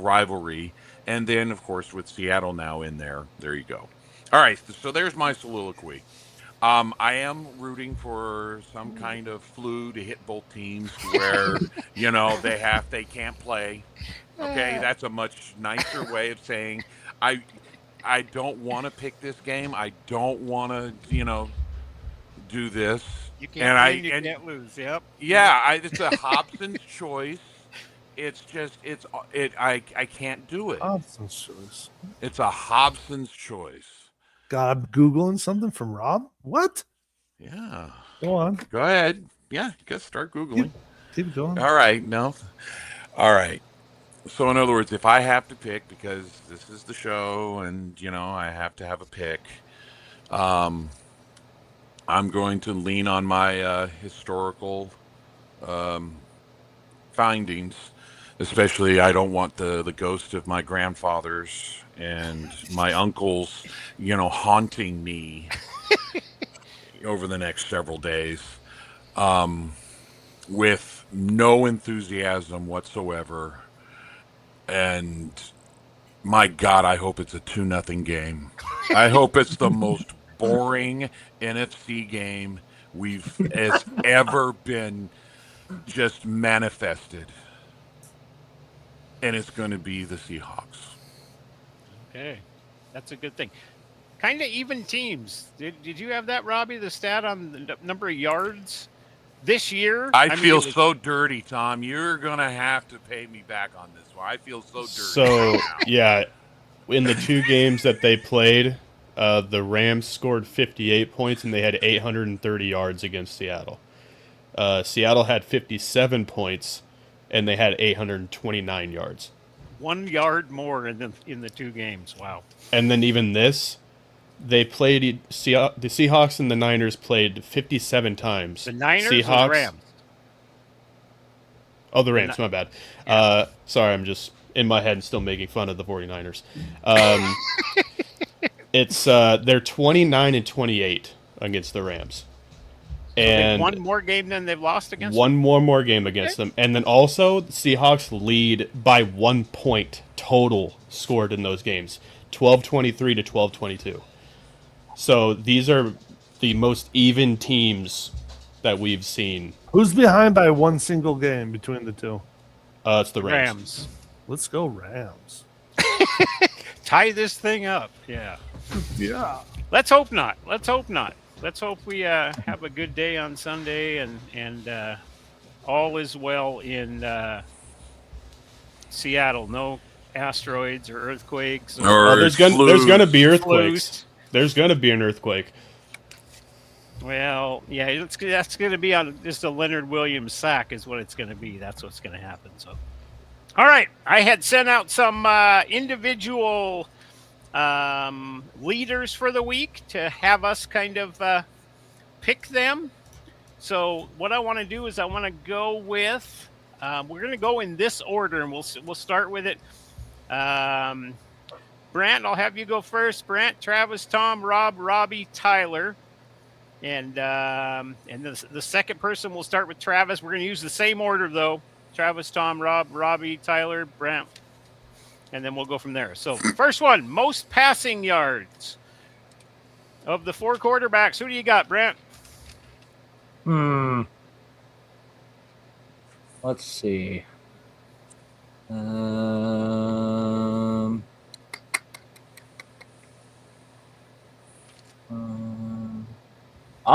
rivalry. And then, of course, with Seattle now in there you go. All right, so there's my soliloquy. I am rooting for some kind of flu to hit both teams to where, they can't play. Okay, that's a much nicer way of saying I I don't want to pick this game. I don't want to, do this. You And can't win, you can't lose. Yep. yeah, it's a Hobson's choice. It's just I can't do it. Hobson's choice. It's a Hobson's choice. God, I'm Googling something from Rob. What? Yeah. Go on. Go ahead. Yeah, just start Googling. Keep going. All right. No. All right. So, in other words, if I have to pick, because this is the show and, I have to have a pick, I'm going to lean on my historical findings. Especially, I don't want the ghost of my grandfathers and my uncles, haunting me over the next several days with no enthusiasm whatsoever. And my God, I hope it's a 2-0 game. I hope it's the most boring NFC game has ever been just manifested. And it's going to be the Seahawks. Okay, that's a good thing. Kind of even teams. Did you have that, Robbie? The stat on the number of yards this year? I feel so dirty, Tom. You're going to have to pay me back on this one. I feel so dirty. So, right now. yeah, in the two games that they played, the Rams scored 58 points and they had 830 yards against Seattle. Seattle had 57 points and they had 829 yards. 1 yard more in the two games. Wow. And then even this, they played the Seahawks and the Niners played 57 times. The Niners Seahawks, or the Rams? Oh, the Rams, my bad. Sorry, I'm just in my head and still making fun of the 49ers. It's they're 29-28 against the Rams. And one more game than they've lost against one more game against them. And then also the Seahawks lead by 1 point total scored in those games. 12-23 to 12-22. So these are the most even teams that we've seen. Who's behind by one single game between the two? It's the Rams. Let's go Rams. Tie this thing up. Yeah. Yeah. Let's hope not. Let's hope we have a good day on Sunday and all is well in Seattle. No asteroids or earthquakes. There's gonna be earthquakes. There's gonna be an earthquake. Well, yeah, that's going to be on just a Leonard Williams sack is what it's going to be. That's what's going to happen. So, all right, I had sent out some individual leaders for the week to have us kind of pick them. So what I want to do is I want to go with we're going to go in this order, and we'll start with it. Brant, I'll have you go first. Brant, Travis, Tom, Rob, Robbie, Tyler. And the second person will start with Travis. We're going to use the same order, though. Travis, Tom, Rob, Robbie, Tyler, Brant. And then we'll go from there. So first one, most passing yards. Of the four quarterbacks, who do you got, Brant? Let's see. I'm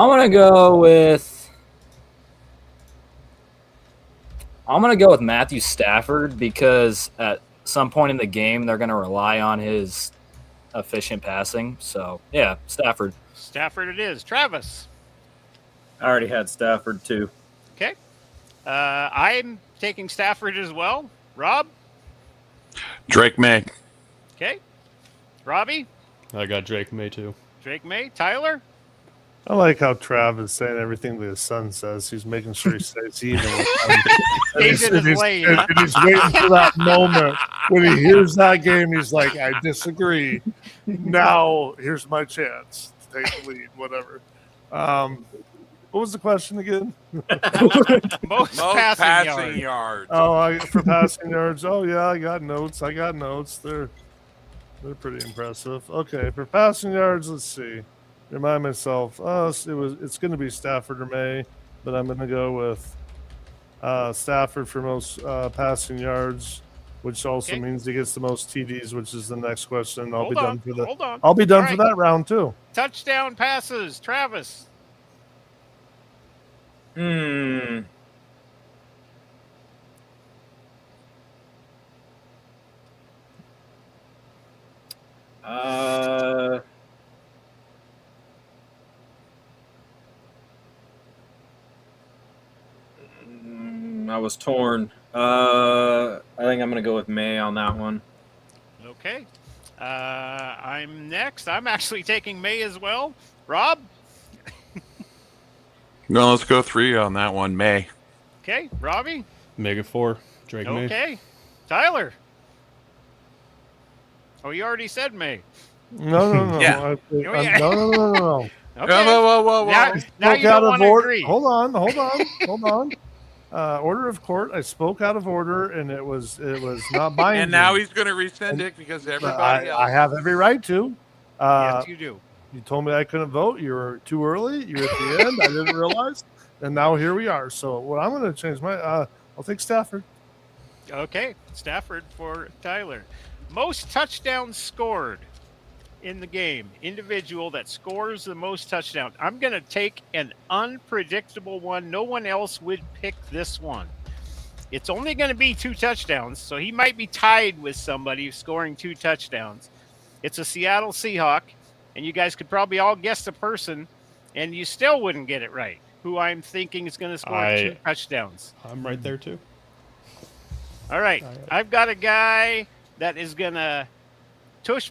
gonna go with Matthew Stafford because at some point in the game they're gonna rely on his efficient passing. So yeah, Stafford. Stafford it is. Travis. I already had Stafford too. Okay. I'm taking Stafford as well. Rob. Drake May. Okay. Robbie. I got Drake May too. Drake May. Tyler. I like how Trav is saying everything that his son says. He's making sure he stays even. He's in his lane. And he's waiting for that moment when he hears that game. He's like, I disagree. Now here's my chance to take the lead, whatever. What was the question again? Most passing yards. yards. Oh, for passing yards. Oh yeah, I got notes. They're pretty impressive. Okay, for passing yards, let's see. Remind myself. It's going to be Stafford or May, but I'm going to go with Stafford for most passing yards, which also means he gets the most TDs, which is the next question. I'll be done for that round too. Touchdown passes, Travis. I was torn. I think I'm going to go with May on that one. Okay. I'm next. I'm actually taking May as well. Rob? No, let's go 3 on that one. May. Okay. Robbie? Mega 4. Drake May. Okay. Tyler? Oh, you already said May. No. Yeah. No. Okay. Whoa. Now you don't want to agree. Hold on. Order of court. I spoke out of order, and it was not binding. And now he's going to rescind it because everybody else. I have every right to. Yes, you do. You told me I couldn't vote. You were too early. You're at the end. I didn't realize, and now here we are. So what I'm going to change my. I'll take Stafford. Okay, Stafford for Tyler. Most touchdowns scored in the game. Individual that scores the most touchdowns. I'm going to take an unpredictable one. No one else would pick this one. It's only going to be 2 touchdowns, so he might be tied with somebody scoring 2 touchdowns. It's a Seattle Seahawk, and you guys could probably all guess the person, and you still wouldn't get it right, who I'm thinking is going to score 2 touchdowns. I'm right there too. All right. I've got a guy that is going to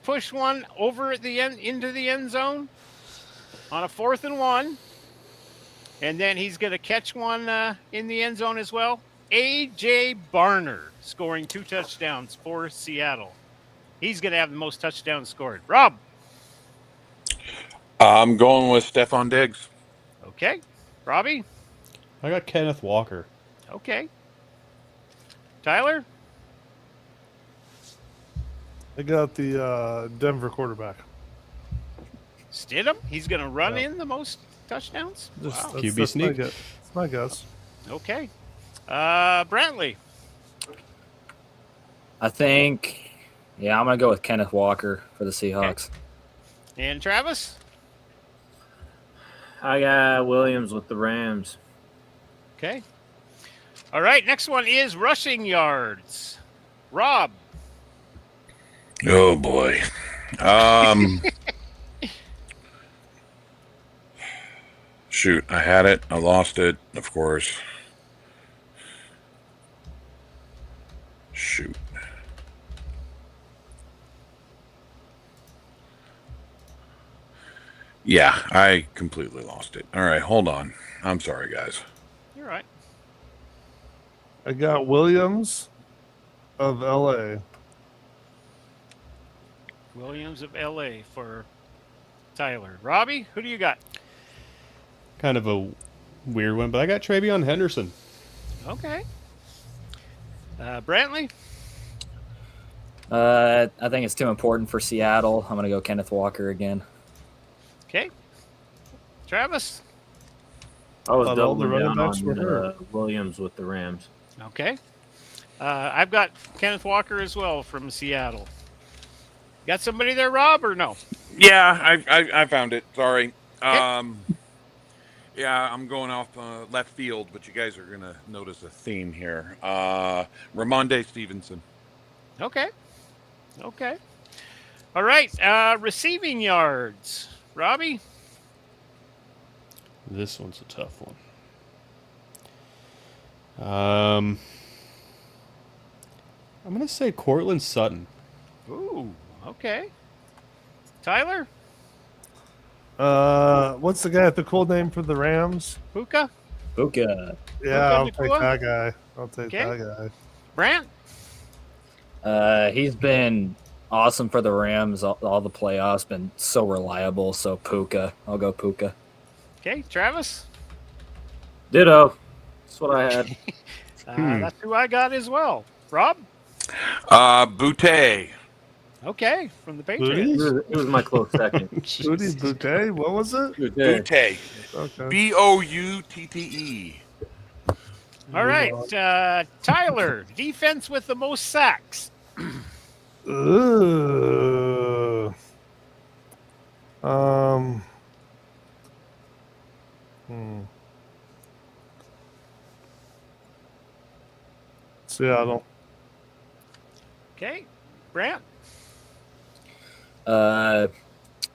push one over at the end into the end zone on a 4th and 1. And then he's going to catch one in the end zone as well. A.J. Barner scoring 2 touchdowns for Seattle. He's going to have the most touchdowns scored. Rob. I'm going with Stephon Diggs. Okay. Robbie. I got Kenneth Walker. Okay. Tyler. I got the Denver quarterback. Stidham. He's going to run in the most touchdowns. Wow. QB sneak. That's my guess. Okay. Brantley. I think, I'm going to go with Kenneth Walker for the Seahawks. Okay. And Travis? I got Williams with the Rams. Okay. All right, next one is rushing yards. Rob. Oh boy. Shoot, I had it. I lost it, of course. Shoot. Yeah, I completely lost it. All right, hold on. I'm sorry, guys. You're right. I got Williams of LA. Williams of LA for Tyler. Robbie, who do you got? Kind of a weird one, but I got Travion Henderson. Okay. Brantley? I think it's too important for Seattle. I'm going to go Kenneth Walker again. Okay. Travis? I was Thought all the doubling running down backs were on hurt. Williams with the Rams. Okay. I've got Kenneth Walker as well from Seattle. Got somebody there, Rob, or no? Yeah, I found it. Sorry. Yeah, I'm going off left field, but you guys are going to notice a theme here. Ramondre Stevenson. Okay. All right. Receiving yards. Robbie? This one's a tough one. I'm going to say Cortland Sutton. Ooh, okay. Tyler? What's the guy with the cool name for the Rams? Puka? Puka. Yeah, I'll take Nakua? that guy. Okay. That guy. Brant? He's been awesome for the Rams all the playoffs, been so reliable. So Puka. I'll go Puka. Okay. Travis? Ditto. That's what I had. That's who I got as well. Rob? Boutte. Okay, from the Booty? Patriots. It was my close second. Booty, bouquet. What was it? Boutte. Okay. Boutte. All right, Tyler, defense with the most sacks. Ugh. Seattle. Okay, Brant.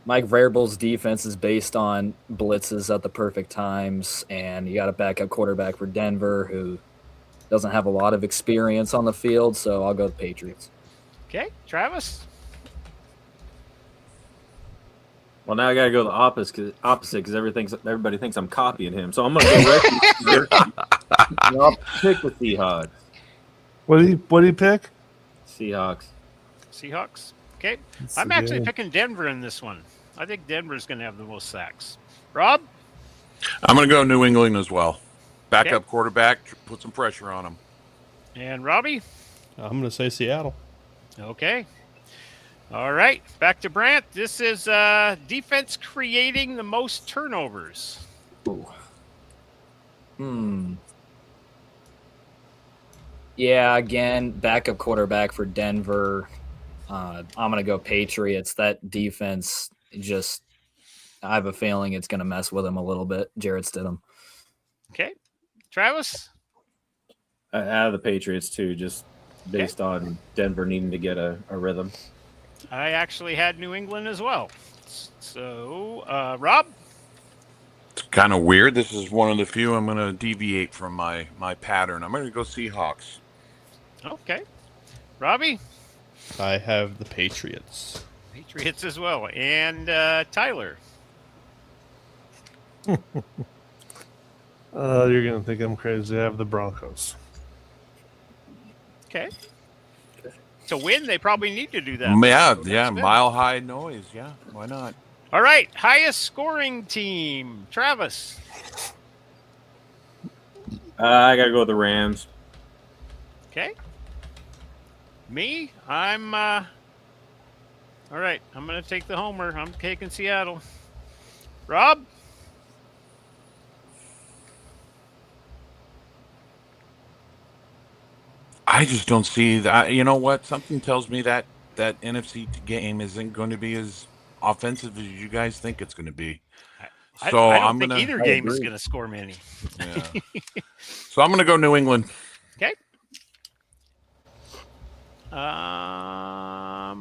Mike Vrabel's defense is based on blitzes at the perfect times, and you got a backup quarterback for Denver who doesn't have a lot of experience on the field, so I'll go with Patriots. Okay, Travis. Well, now I gotta go the opposite because everybody thinks I'm copying him. So I'm gonna go Ricky. I'll pick the Seahawks. What do you pick? Seahawks. Seahawks. Okay, That's I'm the actually game. picking Denver in this one. I think Denver's going to have the most sacks. Rob? I'm going to go New England as well. Backup quarterback, put some pressure on him. And Robbie? I'm going to say Seattle. Okay. All right, back to Brant. This is defense creating the most turnovers. Ooh. Yeah, again, backup quarterback for Denver. I'm going to go Patriots. That defense just, I have a feeling it's going to mess with him a little bit. Jarrett Stidham. Okay. Travis? I have the Patriots too, just based on Denver needing to get a rhythm. I actually had New England as well. So, Rob? It's kind of weird. This is one of the few I'm going to deviate from my pattern. I'm going to go Seahawks. Okay. Robbie? I have the Patriots. Patriots as well. And Tyler? You're going to think I'm crazy. I have the Broncos. Okay. To win, they probably need to do that. Yeah, mile high noise. Yeah, why not? All right, highest scoring team. Travis? I gotta go with the Rams. Okay. Me? I'm all right, I'm going to take the homer. I'm taking Seattle. Rob? I just don't see that. You know what? Something tells me that NFC game isn't going to be as offensive as you guys think it's going to be. So I don't I'm think gonna, either game is going to score many. Yeah. So I'm going to go New England. Okay.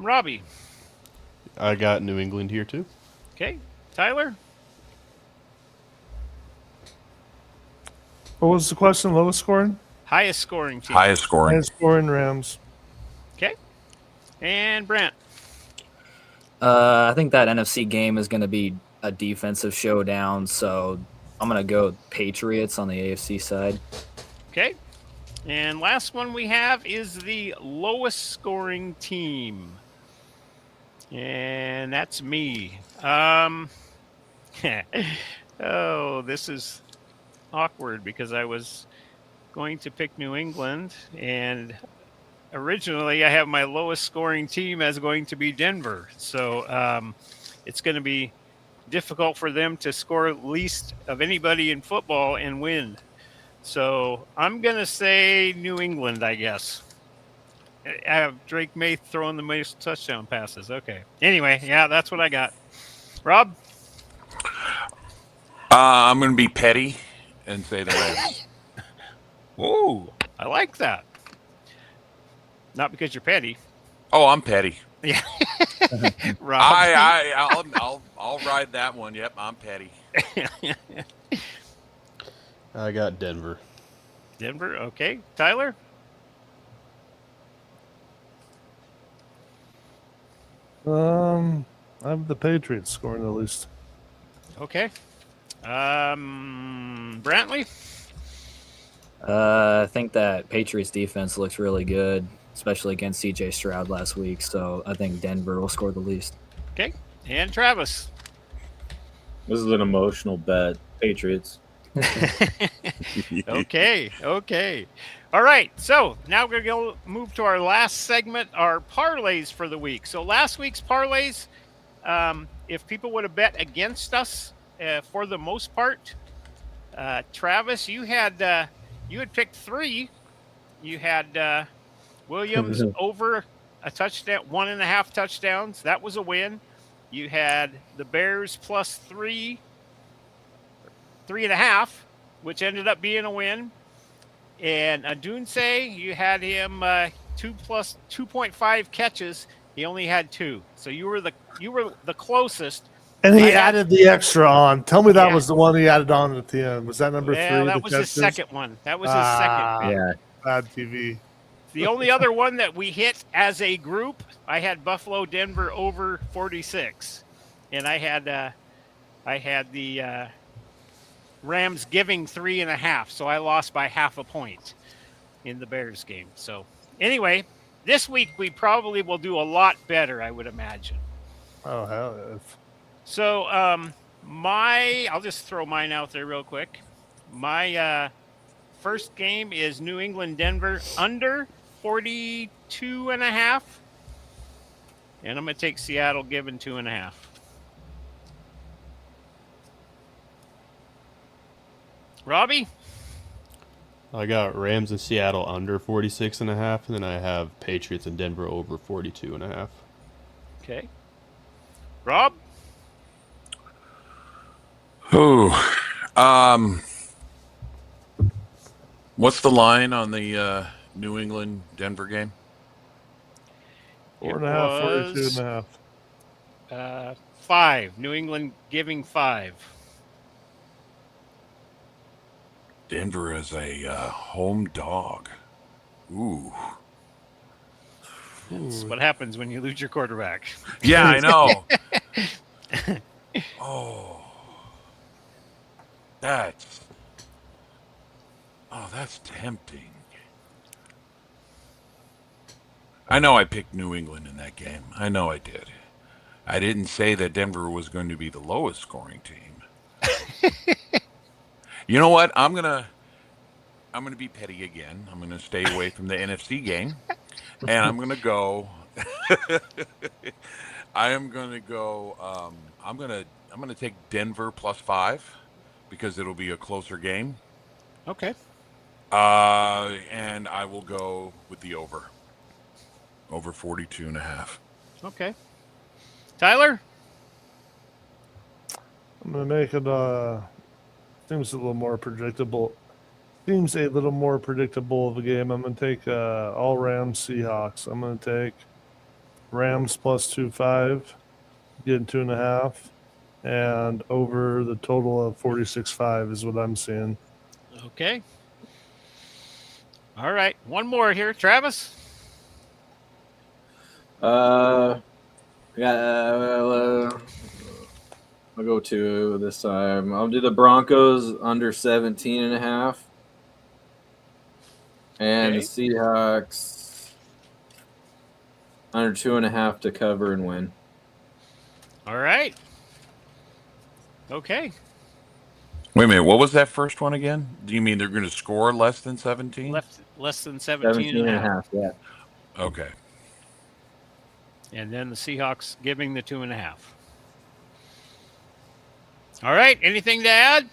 Robbie? I got New England here too. Okay. Tyler? What was the question? Lowest scoring? Highest scoring team. Highest scoring. Highest scoring Rams. Okay. And Brant? I think that NFC game is going to be a defensive showdown, so I'm going to go Patriots on the AFC side. Okay. And last one we have is the lowest scoring team. And that's me. Oh, this is awkward because I was going to pick New England, and originally I have my lowest scoring team as going to be Denver. So it's going to be difficult for them to score least of anybody in football and win. So I'm going to say New England, I guess. I have Drake May throwing the most touchdown passes. Okay. Anyway, yeah, that's what I got. Rob? I'm going to be petty and say the Rams. Ooh, I like that. Not because you're petty. Oh, I'm petty. Yeah. Rob? I'll ride that one. Yep, I'm petty. I got Denver. Denver, okay. Tyler? I have the Patriots scoring the least. Okay. Brantley? I think that Patriots defense looks really good, especially against CJ Stroud last week, so I think Denver will score the least. Okay. And Travis? This is an emotional bet. Patriots. Okay. All right. So now we're going to move to our last segment, our parlays for the week. So last week's parlays, if people would have bet against us for the most part, Travis, you had picked 3. You had Williams over a touchdown, 1.5 touchdowns. That was a win. You had the Bears plus 3.5, which ended up being a win. And Adunse, you had him 2.5 catches. He only had 2, so you were the closest. And he added the extra on. Tell me that was the one he added on at the end. Was that number 3? That was his second one. That was his second pick. Yeah. Bad TV. The only other one that we hit as a group, I had Buffalo Denver over 46, and I had the Rams giving 3.5, so I lost by 0.5 point in the Bears game. So anyway, this week we probably will do a lot better, I would imagine. Oh, hell yes. So I'll just throw mine out there real quick. My first game is New England Denver under 42.5, and I'm going to take Seattle giving 2.5. Robbie? I got Rams and Seattle under 46.5, and then I have Patriots and Denver over 42.5. Okay. Rob? Ooh. What's the line on the New England Denver game? 4.5, 42.5. 5. New England giving 5. Denver is a home dog. Ooh. That's what happens when you lose your quarterback. Yeah, I know. Oh. That's tempting. I know I picked New England in that game. I know I did. I didn't say that Denver was going to be the lowest scoring team. You know what? I'm gonna be petty again. I'm gonna stay away from the NFC game, and I'm gonna go. I'm gonna take Denver plus 5 because it'll be a closer game. Okay. And I will go with the over 42.5. Okay. Tyler? I'm going to make it seems a little more predictable. Seems a little more predictable of a game. I'm going to take all Rams Seahawks. I'm going to take Rams plus 2.5, getting 2.5, and over the total of 46.5 is what I'm seeing. Okay. All right. One more here. Travis? I'll go 2 this time. I'll do the Broncos under 17.5. And the Seahawks under 2.5 to cover and win. All right. Okay. Wait a minute. What was that first one again? Do you mean they're going to score less than 17? Less than 17.5. Yeah. Okay. And then the Seahawks giving the 2.5. All right. Anything to add?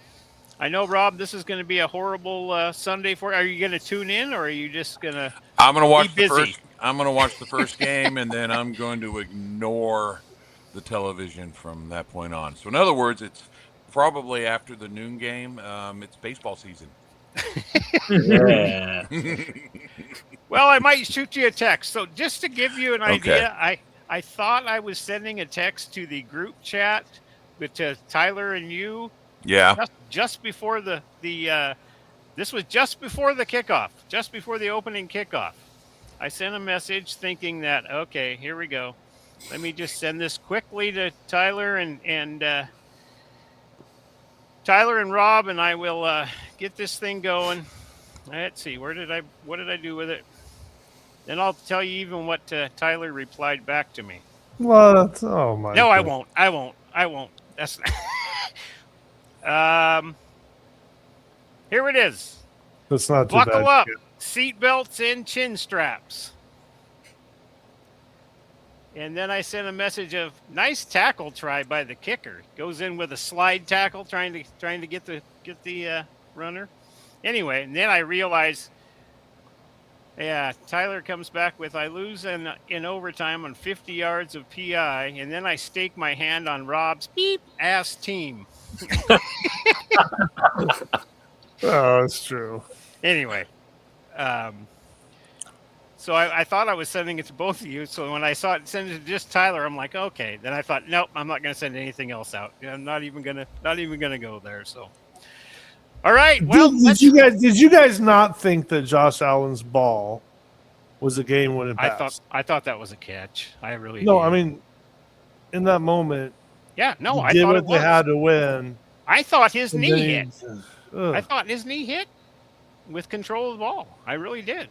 I know, Rob, this is going to be a horrible Sunday for you. Are you going to tune in, or are you just going to I'm going to watch be the busy? first. I'm going to watch the first game, and then I'm going to ignore the television from that point on. So, in other words, it's probably after the noon game. It's baseball season. Yeah. Well, I might shoot you a text. So just to give you an idea, I thought I was sending a text to the group chat to Tyler and you. Yeah. Just before the this was just before the kickoff, just before the opening kickoff. I sent a message thinking that, okay, here we go. Let me just send this quickly to Tyler and Rob, and I will get this thing going. Let's see, what did I do with it? Then I'll tell you even what Tyler replied back to me. What? Oh my! No, God. I won't. That's Here it is. That's not too Buckle bad. up. Seat belts and chin straps. And then I sent a message of nice tackle try by the kicker. Goes in with a slide tackle, trying to get the runner. Anyway, and then I realized, yeah, Tyler comes back with I lose in overtime on 50 yards of PI, and then I stake my hand on Rob's beep ass team. Oh, that's true. Anyway, so I thought I was sending it to both of you. So when I saw it send it to just Tyler, I'm like, okay. Then I thought, nope, I'm not going to send anything else out. I'm not even gonna go there. So, all right. Well, did you guys not think that Josh Allen's ball was a game-winning pass? I thought that was a catch. I really did. I mean, in that moment, yeah, no, I I did thought what they had to win. I thought his knee hit. Ugh. I thought his knee hit with control of the ball. I really did.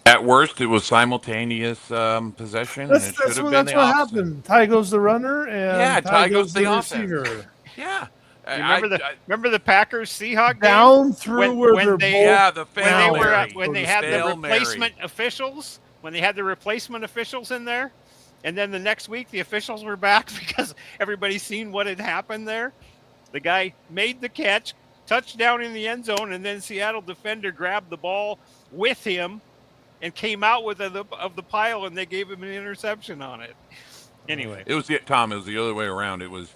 At worst, it was simultaneous possession, and it should have been the what opposite. happened. Ty goes the runner, and Ty goes the receiver. Yeah. Remember the Packers Seahawks game? Down through where they're both. Yeah, the when they had the replacement officials, when they had the replacement officials in there, and then the next week the officials were back because everybody's seen what had happened there. The guy made the catch, touchdown in the end zone, and then Seattle defender grabbed the ball with him and came out with of the pile, and they gave him an interception on it. Anyway, it was the other way around. It was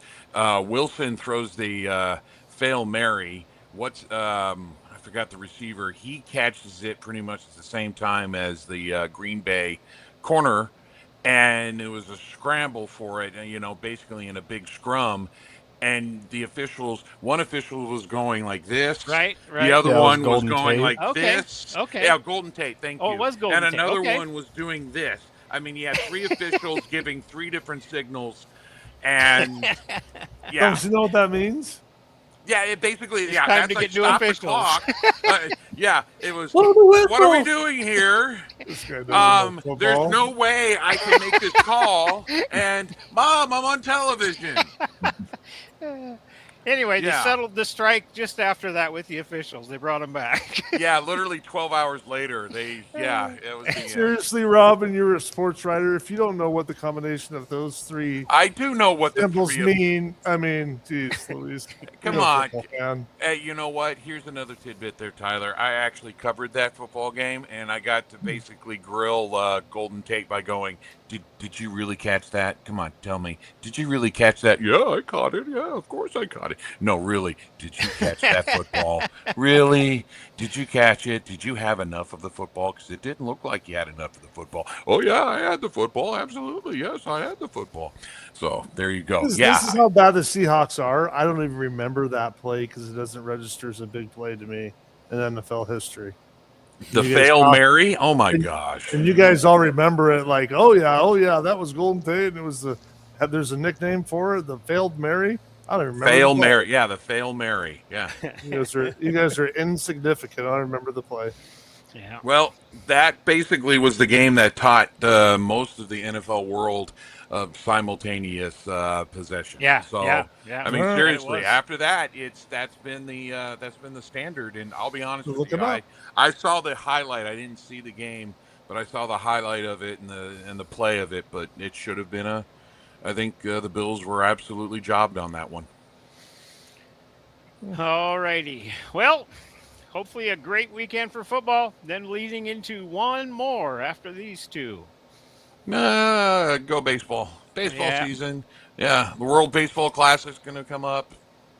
Wilson throws the Fail Mary. I forgot the receiver. He catches it pretty much at the same time as the Green Bay corner, and it was a scramble for it. Basically in a big scrum. And one official was going like this. Right. The other one was Golden going Tate. like this. Okay. Yeah, Golden Tate. Thank you. Oh, it was Golden Tate. And another Okay. one was doing this. I mean, you had three officials giving three different signals. And, yeah. Don't you know what that means? Yeah, it basically, It's yeah, time that's to like get new stop the officials. clock. Yeah, it was, What are the what are we whistles? doing here? This guy doesn't know football. There's no way I can make this call. And, Mom, I'm on television. Anyway, they Yeah. settled the strike just after that with the officials. They brought him back. Yeah, literally 12 hours later, it was the end. Seriously, Robin, you're a sports writer. If you don't know what the combination of those three I do know what the symbols three of- mean, I mean, geez, Louise. Come You're a on. football fan. Hey, you know what? Here's another tidbit there, Tyler. I actually covered that football game, and I got to basically grill Golden Tate by going, did you really catch that? Come on, tell me. Did you really catch that? Yeah, I caught it. Yeah, of course I caught it. No, really. Did you catch that football? Really? Did you catch it? Did you have enough of the football? Because it didn't look like you had enough of the football. Oh, yeah, I had the football. Absolutely. Yes, I had the football. So there you go. This Yeah. is how bad the Seahawks are. I don't even remember that play because it doesn't register as a big play to me in NFL history. The You guys Fail talk- Mary? Oh, my gosh. And you guys all remember it like, oh yeah, that was Golden Tate. And it was there's a nickname for it, the Failed Mary. I don't remember. Fail the play. Mary. Yeah, the Fail Mary. Yeah. You guys are insignificant. I don't remember the play. Yeah. Well, that basically was the game that taught most of the NFL world of simultaneous possession. Yeah. So yeah. I mean, Right. seriously, It was. after that, that's been the standard. And I'll be honest Look with you, it up. I saw the highlight. I didn't see the game, but I saw the highlight of it and the play of it. But it should have been I think the Bills were absolutely jobbed on that one. All righty. Well, hopefully a great weekend for football. Then leading into one more after these two. Go baseball. Baseball Yeah. season. Yeah, the World Baseball Classic is going to come up.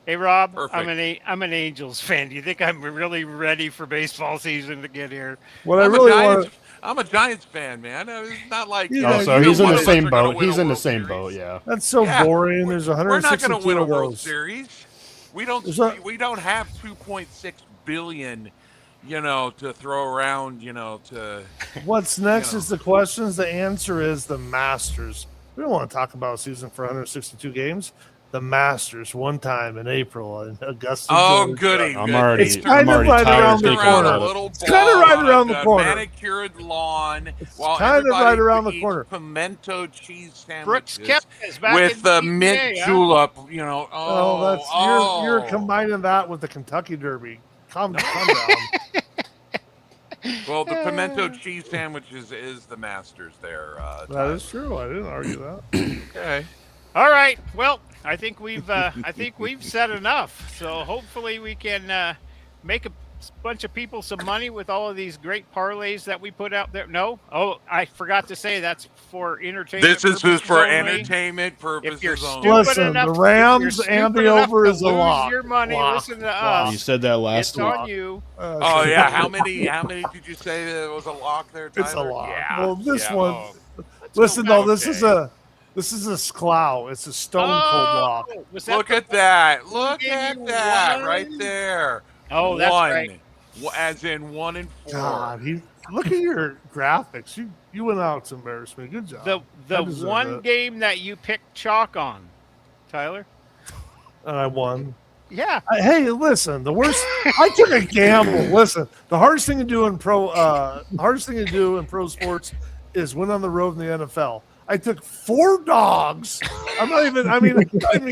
Hey Rob, Perfect. I'm an Angels fan. Do you think I'm really ready for baseball season to get here? What I really want. I'm a Giants fan, man. It's not like You Oh, guys- so you he's in know the what? same We're gonna boat. win He's a in the World same Series. boat, yeah. That's so Yeah. boring. There's We're not 162 going to win a of World those. Series. We don't. Is that- We don't have 2.6 billion, to throw around. To What's next You know. is the questions. The answer is the Masters. We don't want to talk about a season for 162 games. the Masters one time in April in Augusta. Oh, Georgia. goody! I'm good. already, It's kind I'm of already right tired around of the thinking around corner. a about it. little It's kinda ball right on around the a corner. manicured lawn while kinda everybody right around the eats corner. pimento cheese Brooks sandwiches Koepka is back with in the the mint PGA, huh? julep. You know, You're combining that with the Kentucky Derby. Calm down. Well, the pimento cheese sandwiches is the Masters there. That is true. I didn't argue that. Okay. All right. Well, I think we've said enough. So hopefully we can make a bunch of people some money with all of these great parlays that we put out there. No, I forgot to say that's for entertainment. This is purposes for only. entertainment If you're purposes only. stupid Listen, enough, the Rams if you're and the stupid enough over to is a lose lock. your money, Lock. listen to Lock. You us. said that last It's week. on you. Oh yeah, how many did you say that was a lock there, Tyler? It's a lock. Yeah. Well, this yeah. one. Let's Listen, go though, back. this is a sklow. It's a stone cold lock. Was that Look the at that. one Look gave at you that one? right there. Oh, that's one. right. As in 1 and 4. God, look at your graphics. You went out to embarrass me. Good job. The I deserve one it. game that you picked chalk on, Tyler. And I won. Yeah. Hey, listen. The worst. I took a gamble. Listen, the hardest thing to do in pro sports is win on the road in the NFL. I took 4 dogs. I'm not even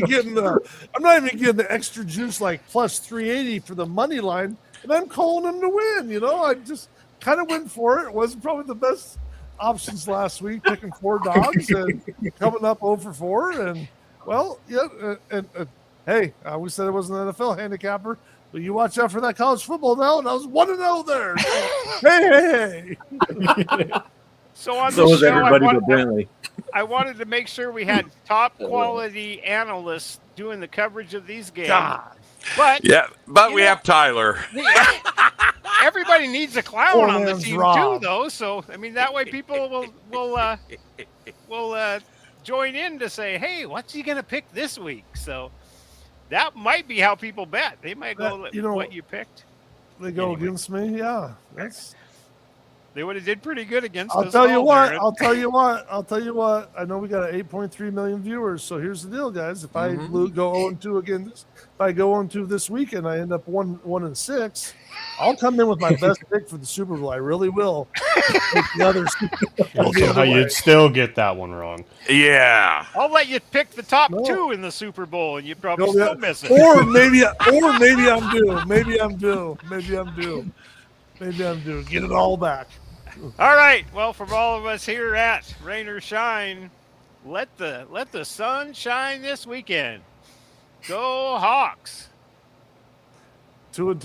getting the extra juice like plus 380 for the money line, and I'm calling them to win. You know, I just kind of went for it. It wasn't probably the best options last week, picking 4 dogs and coming up 0 for 4. And well, yeah, hey, we said it wasn't an NFL handicapper, but you watch out for that college football now, and I was 1-0 there. So, hey. So on So the was show, everybody but Bentley. I wanted to make sure we had top quality analysts doing the coverage of these games. God. But Yeah, but we have Tyler. everybody needs a clown Poor on the man's team Rob. too, though. So I mean, that way people will join in to say, "Hey, what's he going to pick this week?" So that might be how people bet. They might go what you picked. They go against me. Yeah, They would have did pretty good against I'll us. tell you all what. there. I'll tell you what. I know we got 8.3 million viewers. So here's the deal, guys. If I go 0-2 again, if I go 0-2 this week and I end up 1-6, I'll come in with my best pick for the Super Bowl. I really will. The other So you'd still get that one wrong. Yeah. I'll let you pick the top 2 in the Super Bowl, and you probably still miss it. Or maybe I'm due. Maybe I'm due. Get it all back. All right. Well, from all of us here at Rain or Shine, let the sun shine this weekend. Go Hawks. 2-2.